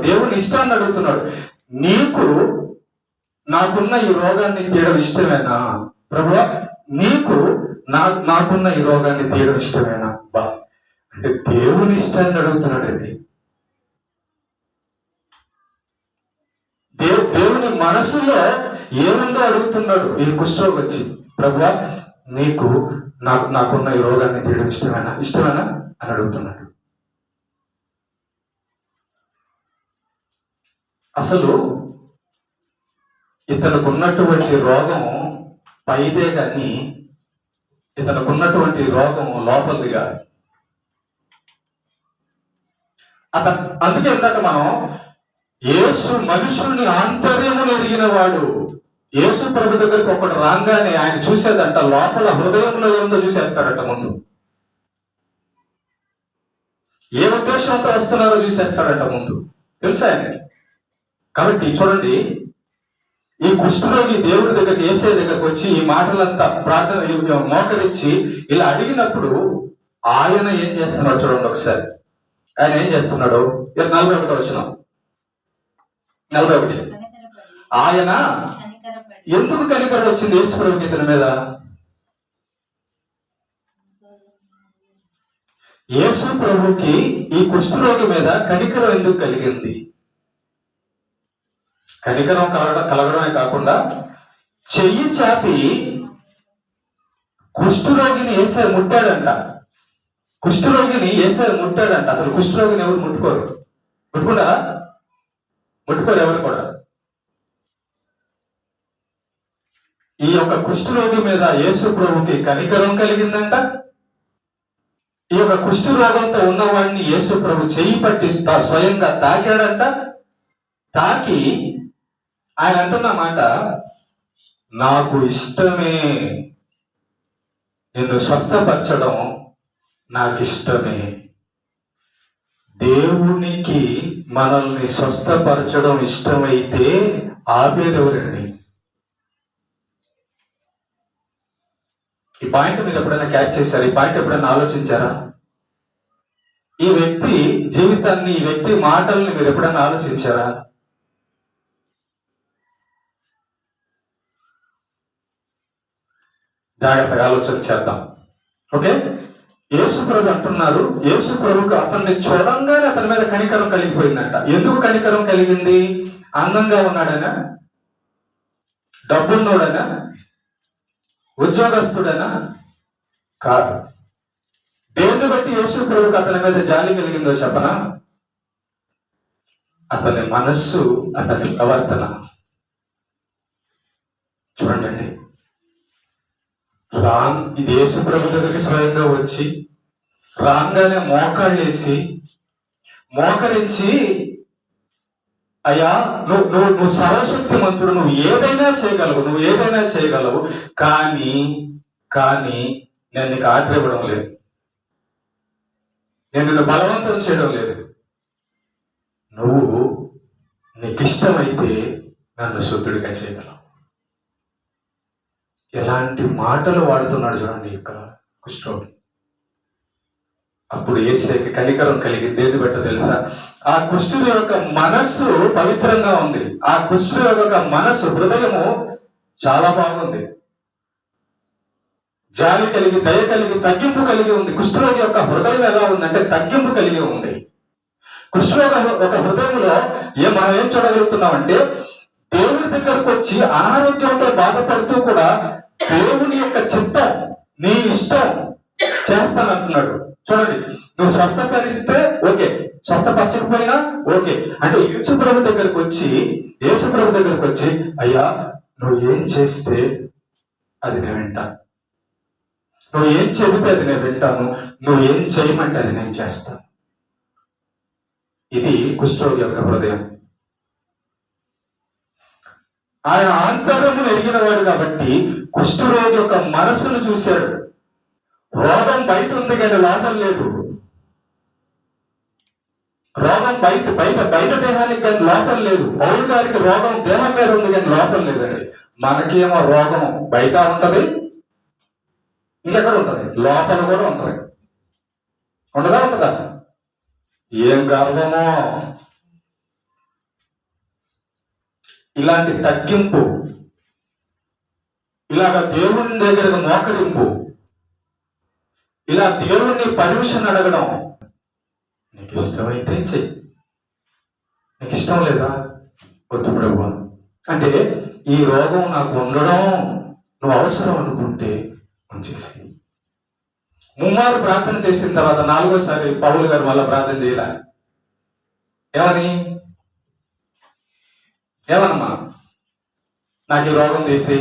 నాకున్న ఈ రోగాన్ని తీయడం ఇష్టమేనా ప్రభువా? నాకున్న ఈ రోగాన్ని తీయడం ఇష్టమేనా? అంటే దేవుని ఇష్టాన్ని అడుగుతున్నాడు. అది దేవుని మనసులో ఏముందో అడుగుతున్నాడు ఈ కుష్ఠరోగి వచ్చి. ప్రభువా, నాకున్న ఈ రోగాన్ని తీయడం ఇష్టమేనా అని అడుగుతున్నాడు. అసలు ఇతనుకున్నటువంటి రోగం పైదే కానీ ఇతనుకున్నటువంటి రోగం లోపలిది కాదు. అందుకే ఇందాక మనం యేసు మనుషుల్ని ఆంతర్యమును ఎరిగిన వాడు. యేసు ప్రభు దగ్గరికి ఒకటి రాగానే ఆయన చూసేదంట, లోపల హృదయంలో ఏముందో చూసేస్తాడట. ముందు ఏ ఉద్దేశంతో వస్తున్నారో చూసేస్తాడట ముందు, తెలుసా ఆయనకి. కాబట్టి చూడండి, ఈ కుష్ఠరోగి దేవుడి దగ్గరికి, యేసే దగ్గరికి వచ్చి ఈ మాటలంతా ప్రార్థన మోకరించి ఇలా అడిగినప్పుడు ఆయన ఏం చేస్తున్నాడు చూడండి ఒకసారి. ఆయన ఏం చేస్తున్నాడు? 41 వచనం, 41. ఆయన ఎందుకు కనికరం వచ్చింది యేసు ప్రభుకి ఇతని మీద? యేసు ప్రభుకి ఈ కుష్ఠరోగి మీద కనికరం ఎందుకు కలిగింది? కనికరం కలగడమే కాకుండా చెయ్యి చాపి కుష్ఠరోగిని యేసయ్య ముట్టాడంట. కుష్ఠరోగిని యేసయ్య ముట్టాడంట. అసలు కుష్ఠరోగిని ఎవరు ముట్టుకోరు. ముట్టుకుంటారా? ముట్టుకోరు ఎవరు కూడా. ఈ యొక్క కుష్ఠరోగి మీద యేసు ప్రభుకి కనికరం కలిగిందంట. ఈ యొక్క కుష్ఠరోగంతో ఉన్నవాడిని యేసు ప్రభు చెయ్యి పట్టి స్వయంగా తాకాడంట. తాకి ఆయన అంటున్న మాట, నాకు ఇష్టమే, నిన్ను స్వస్థపరచడం నాకు ఇష్టమే. దేవునికి మనల్ని స్వస్థపరచడం ఇష్టమైతే ఆపేదెవరండి? ఈ పాయింట్ మీరు ఎప్పుడైనా క్యాచ్ చేశారు? ఈ పాయింట్ ఎప్పుడైనా ఆలోచించారా? ఈ వ్యక్తి జీవితాన్ని, ఈ వ్యక్తి మాటల్ని మీరు ఎప్పుడైనా ఆలోచించారా? జాగ్రత్తగా ఆలోచన చేద్దాం. ఓకే, యేసు ప్రభు అంటున్నారు, యేసు ప్రభుకు అతన్ని చూడంగానే అతని మీద కనికరం కలిగిపోయిందంట. ఎందుకు కనికరం కలిగింది? అందంగా ఉన్నాడనా? డబ్బున్నోడనా? ఉద్యోగస్తుడనా? కాదు. దేన్ని బట్టి యేసు ప్రభుకు అతని మీద జాలి కలిగిందో చెప్పనా? అతని మనస్సు, అతని ప్రవర్తన. చూడండి, ఇది యేసు ప్రభు దగ్గరికి స్వయంగా వచ్చి రాగానే మోకాళ్ళేసి మోకరించి, అయ్యా నువ్వు సర్వశక్తిమంతుడు, నువ్వు ఏదైనా చేయగలవు, కానీ నేను నీకు ఆర్డర్ ఇవ్వడం లేదు, నేను నిన్ను బలవంతం చేయడం లేదు. నువ్వు నీకు ఇష్టమైతే నన్ను శుద్ధుడిగా చేయగలవు. ఎలాంటి మాటలు వాడుతున్నాడు చూడండి ఇక్కడ కుష్ఠరోగి. అప్పుడు యేసయ్యకి కనికరం కలిగింది. దేన్ని బట్ట తెలుసా? ఆ కుష్ఠుడి యొక్క మనస్సు పవిత్రంగా ఉంది. ఆ కుష్ఠుడి యొక్క మనస్సు, హృదయము చాలా బాగుంది. జాలి కలిగి, దయ కలిగి, తగ్గింపు కలిగి ఉంది. కుష్ఠరోగి యొక్క హృదయం ఎలా ఉందంటే తగ్గింపు కలిగి ఉంది. కుష్ఠరోగి ఒక హృదయంలో మనం ఏం చూడగలుగుతున్నామంటే, దేవుడి దగ్గరకు వచ్చి అనారోగ్యంతో బాధపడుతూ కూడా దేవుని యొక్క చిత్తం, నీ ఇష్టం చేస్తానంటున్నాడు. చూడండి, నువ్వు స్వస్థపరిస్తే ఓకే, స్వస్థపరచకపోయినా ఓకే. అంటే యేసు ప్రభు దగ్గరకు వచ్చి అయ్యా నువ్వు ఏం చేస్తే అది నేను వింటాను, నువ్వు ఏం చెబితే అది నేను వింటాను, నువ్వు ఏం చేయమంటే అది నేను చేస్తాను. ఇది కుష్ఠరోగి యొక్క హృదయం. ఆయన ఆంతరమును ఎరిగిన వాడు కాబట్టి కుష్ఠరోగి యొక్క మనసును చూశాడు. రోగం బయట ఉంది కానీ లోపల లేదు. రోగం బయట దేహానికి కానీ లోపల లేదు. పౌలు గారికి రోగం దేహం మీద ఉంది కానీ లోపల లేదండి. మనకేమో రోగం బయట ఉంటది, ఇంకెక్కడ ఉంటది, లోపల కూడా ఉంటది. ఉంటదా? ఏం గర్వమో! ఇలాంటి తగ్గింపు, ఇలాగ దేవుని దగ్గర మోకరింపు, ఇలా దేవుణ్ణి పర్మిషన్ అడగడం, నీకు ఇష్టమైతే చెయ్యి, నీకు ఇష్టం లేదా వద్దు ప్రభు. అంటే ఈ రోగం నాకు ఉండడం నువ్వు అవసరం అనుకుంటే ఉంచేసి. ముమ్మారు ప్రార్థన చేసిన తర్వాత నాలుగోసారి పౌలు గారు మళ్ళీ ప్రార్థన చేయాల. ఏమన్నమా నాకు ఈ రోగం తీసి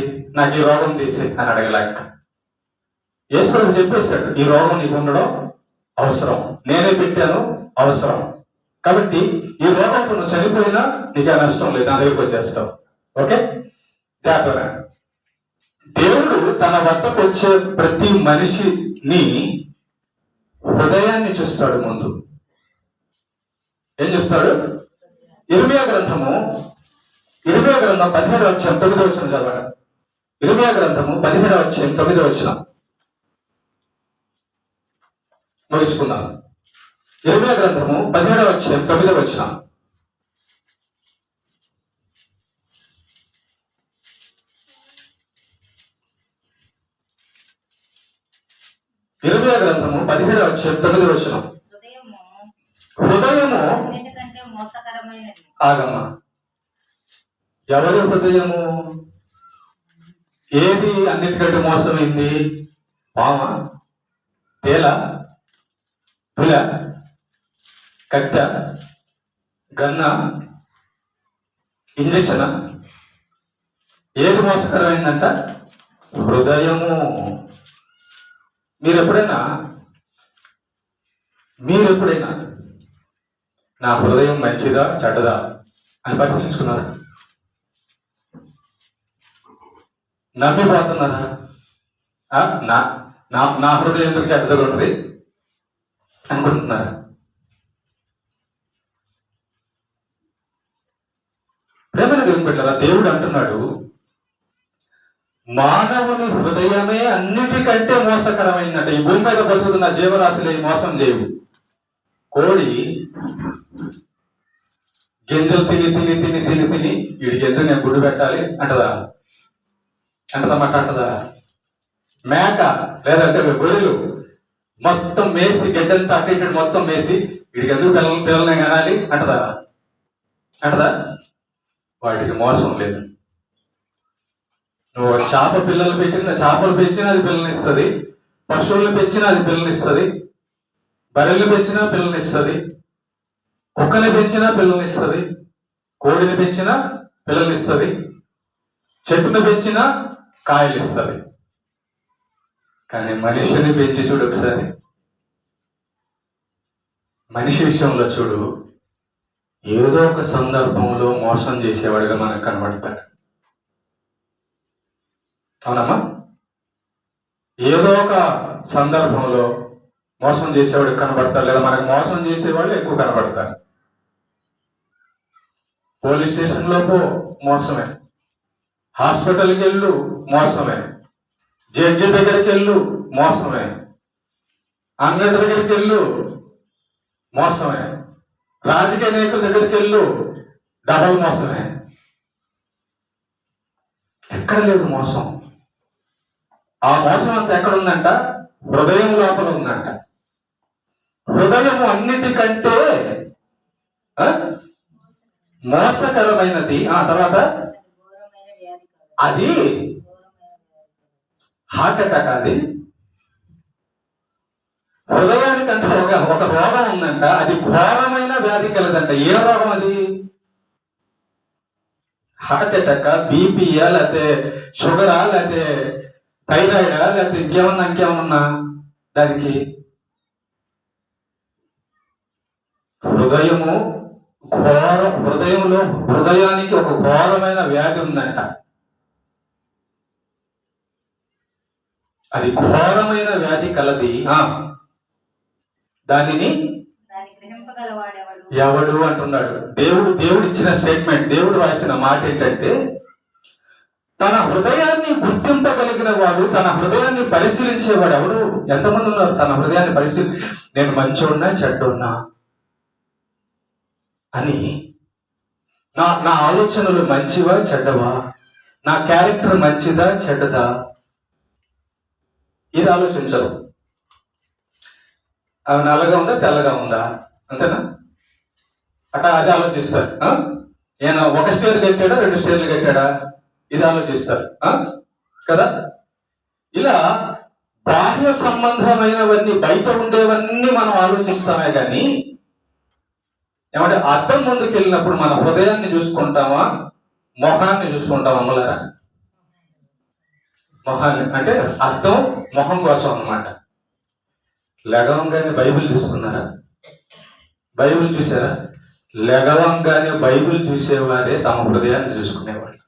అని అడగలేక యేసు ప్రభు చెప్పేశాడు, ఈ రోగం నీకు ఉండడం అవసరం, నేనే పెట్టాను, అవసరం. కాబట్టి ఈ రోగంతో నువ్వు చనిపోయినా నీకే నష్టం లేదు, నా దగ్గరికి వచ్చేస్తావు. ఓకే, జాగ్రత్త. దేవుడు తన వద్దకు వచ్చే ప్రతి మనిషిని హృదయాన్ని చూస్తాడు. ముందు ఏం చూస్తాడు? ఇర్మియా గ్రంథం 17వ అధ్యాయం 9వ వచనం చదవండి. ఇర్మియా గ్రంథము 17వ అధ్యాయం 9వ వచనం ముగించుకుందాం. ఇర్మియా గ్రంథము 17వ అధ్యాయం 9వ వచనం. ఇర్మియా గ్రంథము 9వ హృదయము ఆగమ్మా. ఎవరి హృదయము? ఏది అన్నిటికంటే మోసమైంది? పామ, తేల, పుల, కత్త, గన్న, ఇంజక్షన్? ఏది మోసకరమైందంట? హృదయము. మీరు ఎప్పుడైనా నా హృదయం మంచిదా చెడ్డదా అని పరిశీలించుకున్నారా? నమ్మిపోతున్నారా? నా హృదయం ఎందుకు చెడ్డగా ఉంటుంది అనుకుంటున్నారా? ప్రేమను దేవుని పెట్టారా? దేవుడు అంటున్నాడు, మానవుని హృదయమే అన్నిటికంటే మోసకరమైందంట. ఈ భూమి మీద బతుకుతున్న జీవరాశులు మోసం చేయవు. కోడి గింజలు తిని తిని తిని తిని తిని వీడికి ఎందుకు నేను గుడ్డు పెట్టాలి అంటదా? అంటదా? మేక లేదంటే గొర్రెలు మొత్తం మేసి గడ్డంతా అటు ఇటు మొత్తం మేసి వీడికి ఎందుకు పిల్లల్ని కనాలి అంటదా? వాటికి మోసం లేదు. నువ్వు చేప పిల్లలు చేపలు పెంచినా అది పిల్లనిస్తుంది, పశువులు పెంచినా అది పిల్లనిస్తుంది, బర్రెలు పెంచినా పిల్లనిస్తుంది, కుక్కని పెంచినా పిల్లనిస్తుంది, కోడిని పెంచినా పిల్లనిస్తుంది, చెట్టును పెంచినా కాయలు ఇస్తుంది. కానీ మనిషిని పెంచి చూడు ఒకసారి. మనిషి విషయంలో చూడు, ఏదో ఒక సందర్భంలో మోసం చేసేవాడిగా మనకు కనబడతాడు. అవునమ్మా? ఏదో ఒక సందర్భంలో మోసం చేసేవాడికి కనబడతారు, లేదా మనకు మోసం చేసేవాళ్ళు ఎక్కువ కనబడతారు. పోలీస్ స్టేషన్లో పో మోసమే, హాస్పిటల్కి వెళ్ళు మోసమే, జడ్జి దగ్గరికి వెళ్ళు మోసమే, అంగడి దగ్గరికి వెళ్ళు మోసమే, రాజకీయ నాయకుల దగ్గరికి వెళ్ళు డబల్ మోసమే. ఎక్కడ లేదు మోసం. ఆ మోసం అంతా ఎక్కడ ఉందంట? హృదయం లోపల ఉందంట. హృదయం అన్నిటికంటే మోసకరమైనది. ఆ తర్వాత అది హార్ట్ అటాక్. అది హృదయానికంటే ఒక రోగం ఉందంట, అది ఘోరమైన వ్యాధి కలదంట. ఏ రోగం అది? హార్ట్ అటాక్, బీపీయా, లేకపోతే షుగరా, లేకపోతే థైరాయిడా, లేకపోతే ఇంకేమన్నా దానికి హృదయానికి ఒక ఘోరమైన వ్యాధి ఉందంట. అది ఘోరమైన వ్యాధి కలది. దానిని ఎవడు అంటున్నాడు? దేవుడు ఇచ్చిన స్టేట్మెంట్, దేవుడు రాసిన మాట ఏంటంటే, తన హృదయాన్ని గుర్తింపగలిగిన వాడు, తన హృదయాన్ని పరిశీలించేవాడు ఎవరు? ఎంతమంది ఉన్నారు తన హృదయాన్ని నేను మంచోడ్నా చెడ్డోడ్నా అని, నా ఆలోచనలు మంచివా చెడ్డవా, నా క్యారెక్టర్ మంచిదా చెడ్డదా, ఇది ఆలోచించరు. అవి నల్లగా ఉందా తెల్లగా ఉందా, అంతేనా? అది ఆలోచిస్తారు. నేను ఒక స్టేర్ కట్టాడా 2 స్టేర్లు కట్టాడా, ఇది ఆలోచిస్తారు కదా. ఇలా బాహ్య సంబంధమైనవన్నీ, బయట ఉండేవన్నీ మనం ఆలోచిస్తామే కానీ, ఏమంటే అద్దం ముందుకు వెళ్ళినప్పుడు మన హృదయాన్ని చూసుకుంటామా, మొహాన్ని చూసుకుంటామా? అమ్మలారా, మొహాన్ని అంటే అద్దం మొహం కోసం అన్నమాట. లెగవంగానే బైబిల్ చూసుకున్నారా? బైబిల్ చూసారా? లెగవంగానే బైబిల్ చూసేవారే తమ హృదయాన్ని చూసుకునేవాళ్ళు.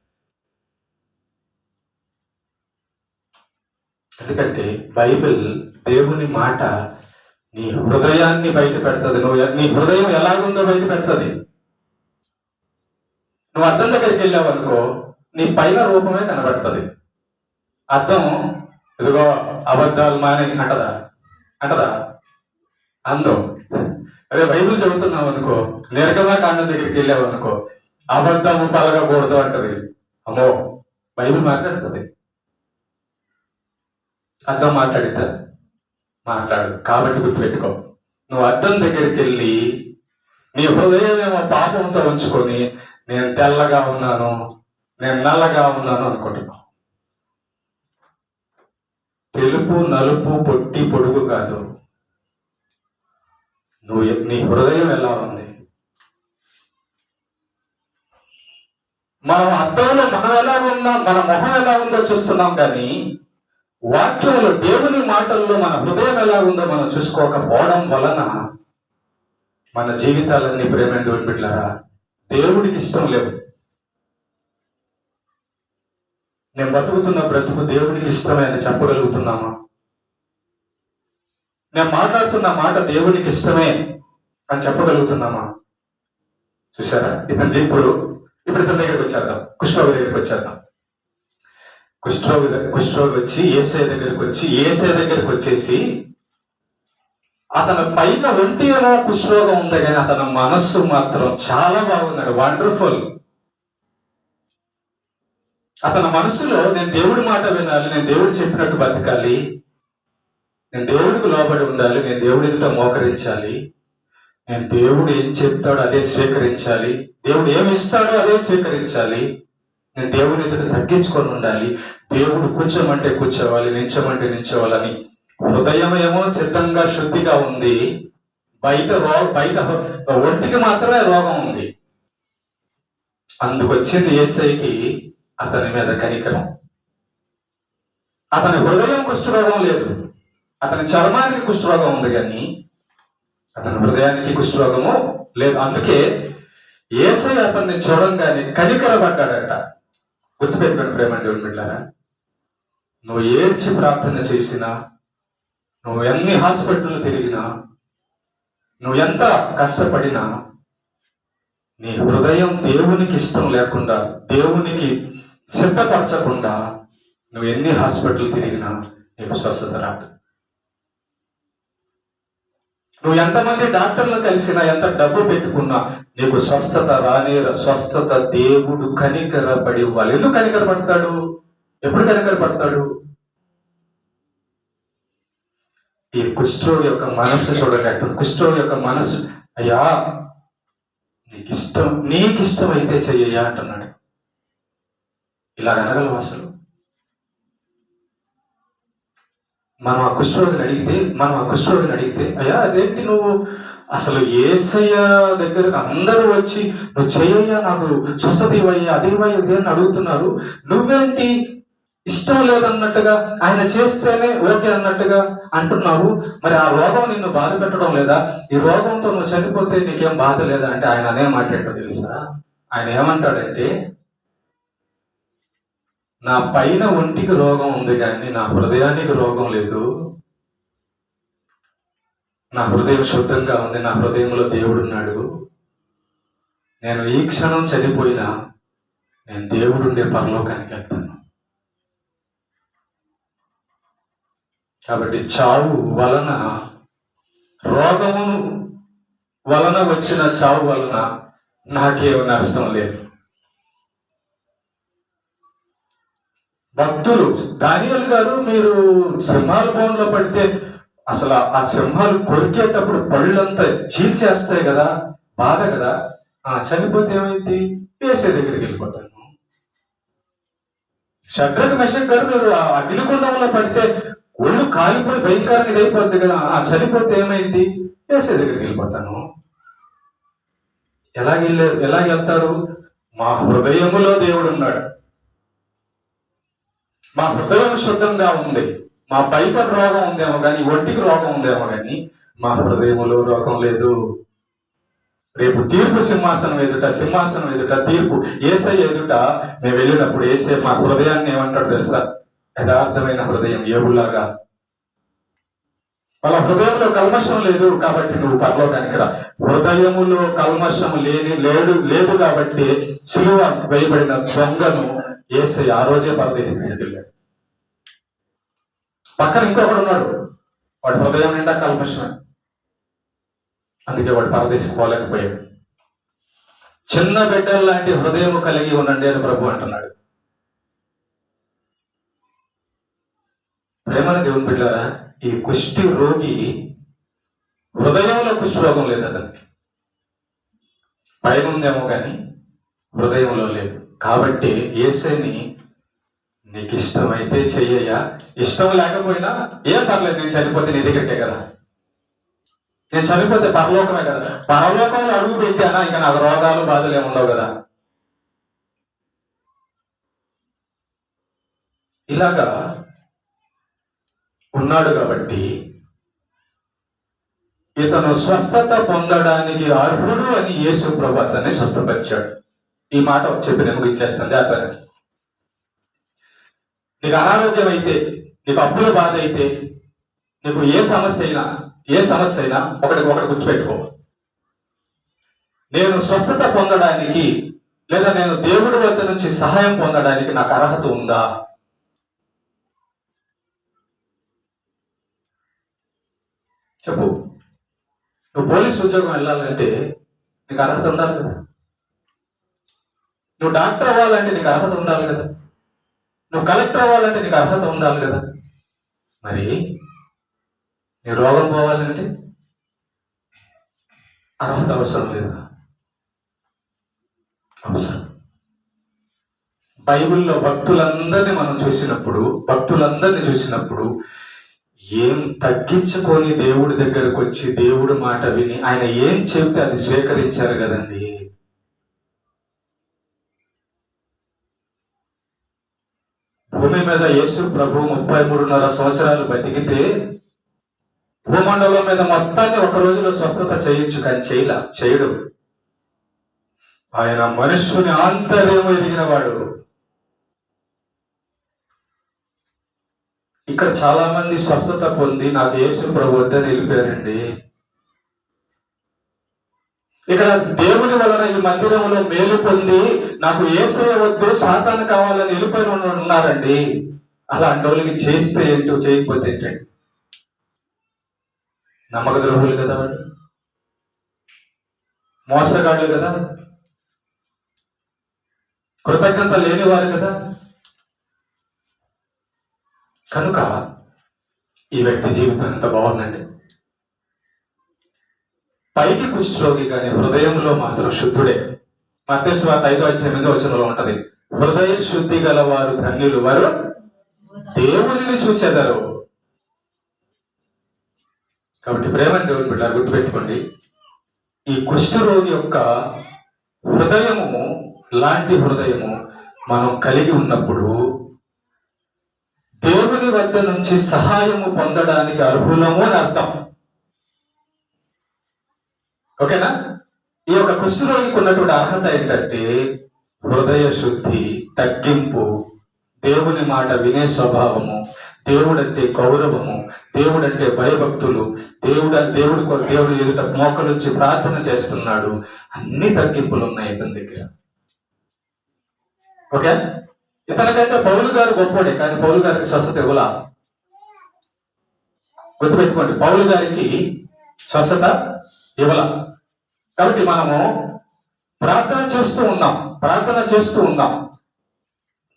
ఎందుకంటే బైబిల్, దేవుని మాట నీ హృదయాన్ని బయట పెడుతుంది. నీ హృదయం ఎలాగుందో బయట పెడుతుంది. నువ్వు అద్దం దగ్గరికి వెళ్ళావు అనుకో, నీ పైన రూపమే కనబడుతుంది. అద్దం ఇదిగో అబద్ధాలు మానే అంటదా? అందం. అదే బైబిల్ చదువుతున్నావు అనుకో, నిర్గమకాండం దగ్గరికి వెళ్ళావు అనుకో, అబద్ధము పలకకూడదు అంటది. అమ్మో, బైబిల్ మాట్లాడుతుంది. అద్దం మాట్లాడిద్దా? మాట్లాడు. కాబట్టి గుర్తుపెట్టుకో, నువ్వు అద్దం దగ్గరికి వెళ్ళి నీ హృదయం ఏమో పాపంతో ఉంచుకొని నేను తెల్లగా ఉన్నాను, నేను నల్లగా ఉన్నాను అనుకుంటున్నావు. తెలుపు నలుపు పొట్టి పొడుగు కాదు, నీ హృదయం ఎలా ఉంది. మనం అద్దంలో మనం ఎలా ఉన్నాం, మన మొహం ఎలా ఉందో చూస్తున్నాం, కానీ వాక్యంలో దేవుని మాటల్లో మన హృదయం ఎలా ఉందో మనం చూసుకోకపోవడం వలన మన జీవితాలన్నీ ప్రేమ బిడ్డలారా దేవుడికి ఇష్టం లేవు. నేను బతుకుతున్న బ్రతుకు దేవుడికి ఇష్టమే అని చెప్పగలుగుతున్నామా? నేను మాట్లాడుతున్న మాట దేవునికి ఇష్టమే అని చెప్పగలుగుతున్నామా? చూసారా, ఇప్పుడు ఇతని దగ్గరికి వచ్చేద్దాం, కుష్ఠరోగి దగ్గరికి వచ్చేద్దాం. కుష్ఠరోగి వచ్చి ఏసై దగ్గరికి వచ్చేసి అతని పైన ఒంటి ఏమో కుష్ఠరోగం ఉంది, కానీ అతని మనస్సు మాత్రం చాలా బాగున్నాడు. వండర్ఫుల్. అతని మనసులో నేను దేవుడి మాట వినాలి, నేను దేవుడు చెప్పినట్టు బతకాలి, నేను దేవుడికి లోబడి ఉండాలి, నేను దేవుడి ఎదుట మోకరించాలి, నేను దేవుడు ఏం చెప్తాడో అదే స్వీకరించాలి, దేవుడు ఏమి ఇస్తాడో అదే స్వీకరించాలి, నేను దేవుడి ఎదుట తగ్గించుకొని ఉండాలి, దేవుడు కూర్చోమంటే కూర్చోవాలి, నించోమంటే నించోవాలని హృదయం ఏమో సిద్ధంగా శుద్ధిగా ఉంది, బయట ఒంటికి మాత్రమే రోగం ఉంది. అందుకొచ్చింది యేసయ్యకి అతని మీద కనికరం. అతని హృదయం కుష్ఠరోగం లేదు, అతని చర్మానికి కుష్ఠరోగం ఉంది, కానీ అతని హృదయానికి కుష్ఠరోగము లేదు. అందుకే యేసయ్య అతన్ని చూడంగానే కనికరపడ్డాడట. గుర్తుపెట్టుకోండి ప్రేమ దేవుని బిడ్డలారా, నువ్వు ఏడ్చి ప్రార్థన చేసినా, నువ్వు ఎన్ని హాస్పిటల్ తిరిగినా, నువ్వు ఎంత కష్టపడినా, నీ హృదయం దేవునికి ఇష్టం లేకుండా, దేవునికి సిద్ధపరచకుండా నువ్వు ఎన్ని హాస్పిటల్ తిరిగినా నీకు స్వస్థత రాదు. నువ్వు ఎంతమంది డాక్టర్లు కలిసినా, ఎంత డబ్బు పెట్టుకున్నా నీకు స్వస్థత స్వస్థత దేవుడు కనికరపడి ఇవ్వాలి. ఎందుకు కనికరపడతాడు? ఎప్పుడు కనికరపడతాడు? ఈ కుష్ఠరోగి యొక్క మనస్సు చూడండి. కుష్ఠరోగి యొక్క మనస్సు, అయ్యా నీకు ఇష్టం అయితే చెయ్యయ్యా అంటున్నాడు. ఇలా అనగలం అసలు? మనం ఆ కుష్ఠరోగిని అడిగితే అయ్యా అదేంటి నువ్వు అసలు యేసయ్య దగ్గరకు అందరూ వచ్చి నువ్వు చెయ్యయ్యా, నాకు స్వస్థత ఇవ్వయ్యా, అదేవయ్యా ఇది అని అడుగుతున్నారు, నువ్వేంటి ఇష్టం లేదన్నట్టుగా, ఆయన చేస్తేనే ఓకే అన్నట్టుగా అంటున్నావు, మరి ఆ రోగం నిన్ను బాధ పెట్టడం లేదా? ఈ రోగంతో నువ్వు చనిపోతే నీకేం బాధ లేదా అంటే ఆయన అనే మాట్లాడటో తెలుసా? ఆయన ఏమంటాడంటే, నా పైన ఒంటికి రోగం ఉంది కానీ నా హృదయానికి రోగం లేదు, నా హృదయం శుద్ధంగా ఉంది, నా హృదయంలో దేవుడు ఉన్నాడు, నేను ఈ క్షణం చనిపోయినా నేను దేవుడుండే పరలోకానికి వెళ్తాను. కాబట్టి చావు వలన, రోగమును వలన వచ్చిన చావు వలన నాకేం నష్టం లేదు. భక్తులు దానియేలు గారు, మీరు సింహాల బోన్లో పడితే అసలు ఆ సింహాలు కొరికేటప్పుడు పళ్ళంతా చీల్చేస్తాయి కదా, బాధ కదా, చనిపోతే ఏమైంది? యేసయ్య దగ్గరికి వెళ్ళిపోతాను. షడ్రక్ మెషక్ గారు, మీరు అగ్నిగుండంలో పడితే ఒళ్ళు కాలిపోయి భయంకరంగా ఇదైపోద్ది కదా, చనిపోతే ఏమైంది? యేసయ్య దగ్గరికి వెళ్ళిపోతాను. ఎలా వెళ్తారు? మా హృదయములో దేవుడు ఉన్నాడు, మా హృదయం శుద్ధంగా ఉంది, మా బయట రోగం ఉందేమో కానీ, ఒంటికి రోగం ఉందేమో కానీ మా హృదయములో రోగం లేదు. రేపు తీర్పు సింహాసనం ఎదుట తీర్పు యేసయ్య ఎదుట మేము వెళ్ళినప్పుడు యేసయ్య మా హృదయాన్ని ఏమంటాడు తెలుసా? యథార్థమైన హృదయం, యేబులాగా. వాళ్ళ హృదయంలో కల్మషం లేదు కాబట్టి నువ్వు పరలోకానికి రా. హృదయములో కల్మషం లేదు కాబట్టి సిలువ వేయబడిన దొంగను యేసయ్య ఆ రోజే పరదేశం తీసుకెళ్ళాడు. పక్కన ఇంకొకడు ఉన్నాడు, వాడి హృదయం నిండా కల్మషమే, అందుకే వాడు పరదేశం పోలేకపోయాడు. చిన్న బిడ్డల లాంటి హృదయం కలిగి ఉండండి అని ప్రభు అంటున్నాడు. ప్రేమని దేవుని బిడ్డలారా, ఈ కుష్టి రోగి హృదయంలో కుష్ఠరోగం లేదు అతనికి, పైన ఉందేమో కానీ హృదయంలో లేదు. కాబట్టి యేసుని నీకు ఇష్టమైతే చెయ్యయ్యా, ఇష్టం లేకపోయినా ఏం పర్లేదు, నేను చనిపోతే నీ దగ్గరికే కదా, నేను చనిపోతే పరలోకమే కదా, పరలోకంలో అడుగు పెట్టానా ఇంకా నాకు రోగాలు బాధలు ఏముండవు కదా. ఇలాగా ఉన్నాడు కాబట్టి ఇతను స్వస్థత పొందడానికి అర్హుడు అని యేసు ప్రభు అతన్ని స్వస్థపరిచాడు. ఈ మాట చెప్పి నేను ముగించేస్తాను. అతను నీకు అనారోగ్యం అయితే, నీకు అప్పుల బాధ అయితే, నీకు ఏ సమస్య అయినా ఒకటి గుర్తుపెట్టుకో, నేను స్వస్థత పొందడానికి లేదా నేను దేవుడి వద్ద నుంచి సహాయం పొందడానికి నాకు అర్హత ఉందా? చెప్పు. నువ్వు పోలీసు ఉద్యోగం వెళ్ళాలంటే నీకు అర్హత ఉండాలి కదా, నువ్వు డాక్టర్ అవ్వాలంటే నీకు అర్హత ఉండాలి కదా, నువ్వు కలెక్టర్ అవ్వాలంటే నీకు అర్హత ఉండాలి కదా. మరి నీ రోగం పోవాలంటే అర్హత అవసరం లేదా? అవసరం. బైబిల్లో భక్తులందరినీ చూసినప్పుడు ఏం తగ్గించుకొని దేవుడి దగ్గరకు వచ్చి దేవుడి మాట విని ఆయన ఏం చెబితే అది స్వీకరించారు కదండి. భూమి మీద యేసు ప్రభు 33.5 సంవత్సరాలు బతికితే భూమండలం మీద మొత్తాన్ని ఒక రోజులో స్వస్థత చేయొచ్చు, కానీ చేయడు. ఆయన మనుష్యుని ఆంతర్యము ఎదిగిన వాడు. ఇక్కడ చాలా మంది స్వస్థత పొంది నాకు యేసు ప్రభు వద్దని వెళ్ళిపోయారండి. ఇక్కడ దేవుని వలన ఈ మందిరంలో మేలు పొంది నాకు యేసయ్య వద్దు సాతాను కావాలని వెళ్ళిపోయిన ఉన్నారండి. అలాంటి వాళ్ళకి చేస్తే ఏంటో, చేయకపోతే ఏంటండి? నమ్మక ద్రోహులు కదా వాళ్ళు, మోసగాళ్ళు కదా, కృతజ్ఞత లేనివారు కదా. కనుక ఈ వ్యక్తి జీవితం ఎంత బాగుందండి. పైకి కుష్ఠరోగి కానీ హృదయంలో మాత్రం శుద్ధుడే. మత్తయి సువార్త 5:8 ఉంటది, హృదయ శుద్ధి గలవారు ధన్యులు, వారు దేవునిని చూచెదరు. కాబట్టి ప్రేమని దేవుని బిడ్డ గుర్తుపెట్టుకోండి, ఈ కుష్ఠరోగి యొక్క హృదయము లాంటి హృదయము మనం కలిగి ఉన్నప్పుడు దేవుని వద్ద నుంచి సహాయము పొందడానికి అర్హులము అని అర్థం. ఓకేనా? ఈ యొక్క కుష్ఠరోగికి ఉన్నటువంటి అర్హత ఏంటంటే హృదయ శుద్ధి, తగ్గింపు, దేవుని మాట వినే స్వభావము, దేవుడంటే గౌరవము, దేవుడంటే భయభక్తులు, దేవుడు ఎదుట మోకలుంచి ప్రార్థన చేస్తున్నాడు. అన్ని తగ్గింపులు ఉన్నాయి ఇతని దగ్గర. ఓకే, ఇతనికంటే పౌలు గారు గొప్పోడే, కానీ పౌలు గారికి స్వస్థత ఇవ్వలా. గుర్తుపెట్టుకోండి, పౌలు గారికి స్వస్థత ఇవ్వలా. కాబట్టి మనము ప్రార్థన చేస్తూ ఉన్నాం.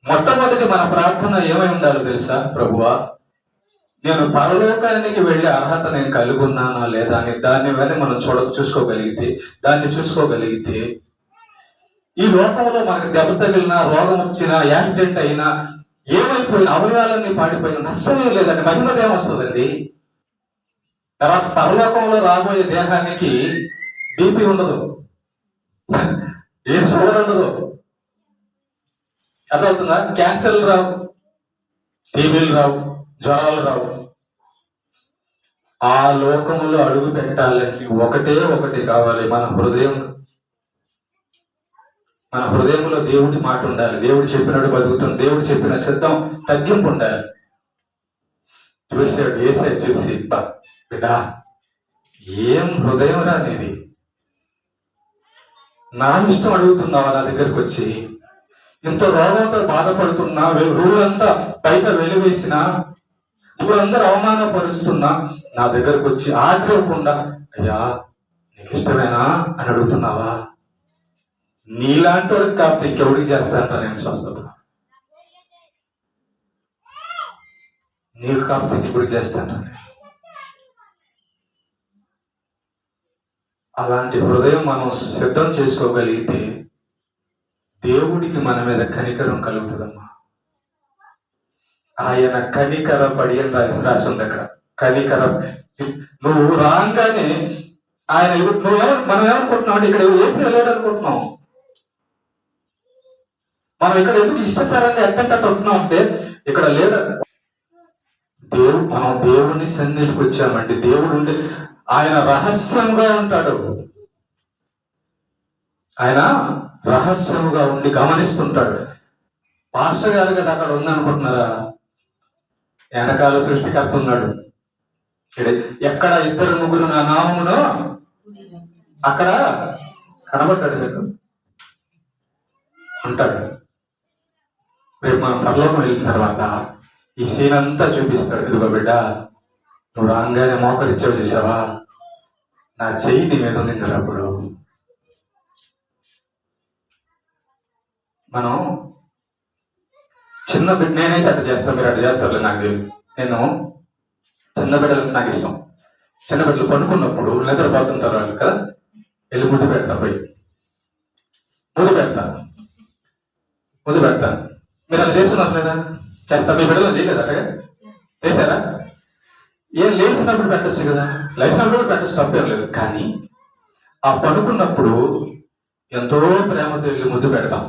మొట్టమొదటి మన ప్రార్థన ఏమై ఉండాలో తెలుసా? ప్రభువా, నేను పరలోకానికి వెళ్ళే అర్హత నేను కలిగి ఉన్నానా లేదా అని దాన్ని మనం చూసుకోగలిగితే ఈ లోకంలో మనకు దెబ్బ తగిలినా, రోగం వచ్చినా, యాక్సిడెంట్ అయినా, ఏమైపోయినా, అవయవాలన్నీ పాడిపోయినా నష్టమే లేదండి, మహిమదేం వస్తుందండి. తర్వాత పరలోకంలో రాబోయే దేహానికి బీపీ ఉండదు, ఏ షుగర్ ఉండదు, అర్థమవుతుందా? క్యాన్సర్లు రావు, టీబీలు రావు, జ్వరాలు రావు. ఆ లోకంలో అడుగు పెట్టాలని ఒకటి కావాలి, మన హృదయంలో దేవుడి మాట ఉండాలి. దేవుడు చెప్పినట్టు బతుకుతుంది, దేవుడు చెప్పిన సిద్ధం, తగ్గింపు ఉండాలి. చూసాడు ఏసై చూసి, బిడ్డా ఏం హృదయం రా నీది, నా ఇష్టం అడుగుతున్నావా నా దగ్గరకు వచ్చి? ఇంత రోగంతో బాధపడుతున్నా, ఊరంతా బయట వెలివేసినా, ఊరందరూ అవమానపరుస్తున్నా నా దగ్గరకు వచ్చి ఆగ్రహకుండా అయ్యా నీకు ఇష్టమేనా అని అడుగుతున్నావా? నీలాంటి వారికి కాకపోతే ఇంకెవడికి చేస్తానంట నేను స్వస్థత? నీకు కాకపోతే ఇంకెవడికి చేస్తాను? అలాంటి హృదయం మనం సిద్ధం చేసుకోగలిగితే దేవుడికి మన మీద కనికరం కలుగుతుందమ్మా. ఆయన కనికర పడి అని రాసింది అక్కడ. కనికర, నువ్వు రాగానే ఆయన మనం ఏమనుకుంటున్నాం అంటే ఇక్కడ వేసి వెళ్ళాడు అనుకుంటున్నాం. మనం ఇక్కడ ఎందుకు ఇష్టసారంగా ఎట్టంటే వస్తున్నాం అంటే ఇక్కడ లేదా మనం దేవుని సన్నిధికి వచ్చామండి. దేవుడు ఉంటే ఆయన రహస్యంగా ఉంటాడు. ఆయన రహస్యముగా ఉండి గమనిస్తుంటాడు. పాస్టర్ గారు కదా అక్కడ ఉందనుకుంటున్నారా? వెనకాల సృష్టికర్త ఉన్నాడు. ఎక్కడ 2-3 నా నామమును అక్కడ కనబడ్డాడు కదా, ఉంటాడు. రేపు మనం పరలోకం వెళ్ళిన తర్వాత ఈ సీన్ అంతా చూపిస్తాడు. ఇదిగో బిడ్డ, నువ్వు రాగానే మోకరిచ్చావు చూసావా, నా చెయ్యి నీ మీద ఉంది కదా. అప్పుడు మనం చిన్న బిడ్డ, నేనైతే అట్లా చేస్తాను, మీరు అట్లా చేస్తారు నాకు తెలియదు. నేను చిన్న బిడ్డలకు నాకు ఇష్టం. చిన్న బిడ్డలు పడుకున్నప్పుడు నిద్రపోతుంటారు వాళ్ళు కదా, వెళ్ళి ముద్దు పెడతా, పోయి ముద్దు పెడతాను. మీరు అలా చేస్తున్నారు లేదా? చేస్తా. మీ బిడ్డలు చేయలేదు అట్టగా? చేశారా? ఏం లేచినప్పుడు పెట్టచ్చు కదా, లేచినప్పుడు పెట్టచ్చు, తప్పేం లేదు. కానీ ఆ పడుకున్నప్పుడు ఎంతో ప్రేమతో వెళ్ళి ముద్దు పెడతాం.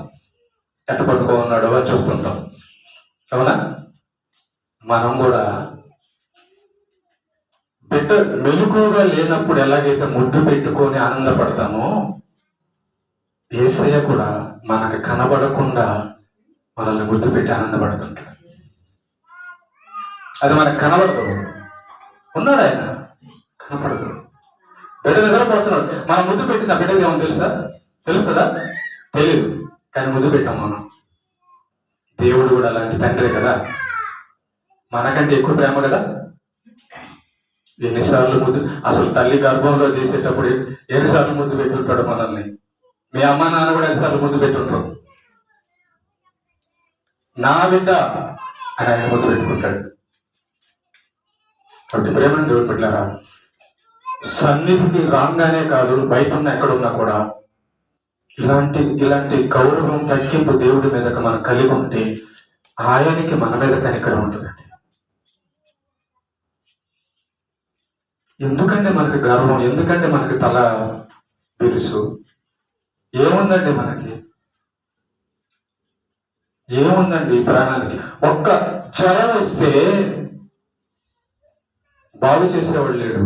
ఎట్ట పడుకో ఉన్నాడో అని చూస్తుంటాం, అవునా? మనం కూడా బిడ్డ మెలకువగా లేనప్పుడు ఎలాగైతే ముద్దు పెట్టుకొని ఆనందపడతామో, యేసయ్య కూడా మనకు కనబడకుండా మనల్ని ముద్దు పెట్టి ఆనందపడుతుంటాడు. అది మనకు కనబడదు. ఉన్నాడు ఆయన, కనపడదు. బిడ్డ నిద్రపోతున్నాడు, మనం ముద్దు పెట్టిన బిడ్డకి ఏమో తెలుస్తుందా? తెలియదు. కానీ ముద్దు పెట్టాం మనం. దేవుడు కూడా అలాంటి తండ్రి కదా, మనకంటే ఎక్కువ ప్రేమ కదా. ఎన్నిసార్లు ముద్దు, అసలు తల్లి గర్భంలో చేసేటప్పుడు ఎన్నిసార్లు ముద్దు పెట్టుంటాడు మనల్ని. మీ అమ్మ నాన్న కూడా ఎన్నిసార్లు ముద్దు పెట్టుంటారు. నా బిడ్డ అని ఆయన ముద్దు పెట్టుకుంటాడు. కాబట్టి ప్రేమను దేవుడు పెట్టారా, సన్నిధికి రాగానే కాదు, బయట ఉన్న ఎక్కడున్నా కూడా ఇలాంటి గౌరవం, తగ్గింపు దేవుడి మీదకి మనం కలిగి ఉంటే ఆయనకి మన మీద కనికరం ఉంటుందండి. ఎందుకంటే మనకి గర్వం, ఎందుకంటే మనకి తల బిరుసు? ఏముందండి మనకి? ఏముందండి ఈ ప్రాణానికి? ఒక్క జ్వరం వస్తే బాగు చేసేవాడు లేడు.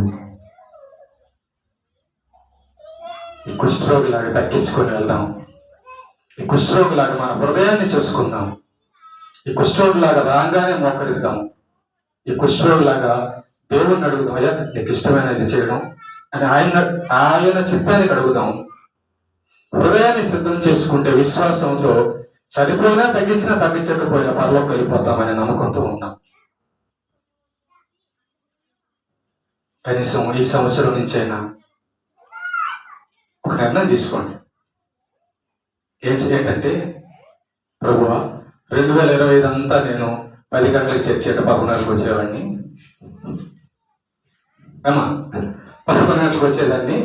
ఈ కుష్ఠరోగిలాగా తగ్గించుకొని వెళ్దాం. ఈ కుష్ఠరోగిలాగా మన హృదయాన్ని చూసుకుందాం. ఈ కుష్ఠరోగిలాగా రాగానే మోకరిద్దాం. ఈ కుష్ఠరోగిలాగా దేవుణ్ణి అడుగుదాం, అయ్యా నీకు ఇష్టమైనది చేయడం అని ఆయన చిత్తానికి అడుగుదాం. హృదయాన్ని సిద్ధం చేసుకుంటే విశ్వాసంతో చనిపోయినా తగ్గించినా తగ్గించకపోయినా పరలోకి వెళ్ళిపోతామనే నమ్మకంతో ఉన్నాం. కనీసం ఈ సంవత్సరం నుంచైనా ఒక నిర్ణయం తీసుకోండి. ఏంటంటే, ప్రభువా 2025 అంతా నేను 10 గంటలకు చర్చేట 11 వచ్చేవాడిని, 11 గంటలకు వచ్చేదాన్ని.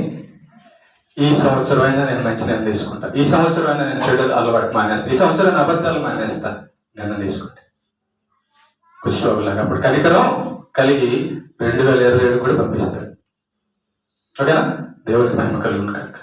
ఈ సంవత్సరం అయినా నేను మంచి నిర్ణయం తీసుకుంటా. ఈ సంవత్సరం అయినా నేను చెడు అలవాటు మానేస్తా. ఈ సంవత్సరం అబద్ధాలు మానేస్తా. నిర్ణయం తీసుకుంటా కుష్ఠరోగులాగా. అప్పుడు కనికరం కలిగి 2027 కూడా పంపిస్తాడు. ఓకేనా? దేవుడికి మహిమ కలుగును కాక.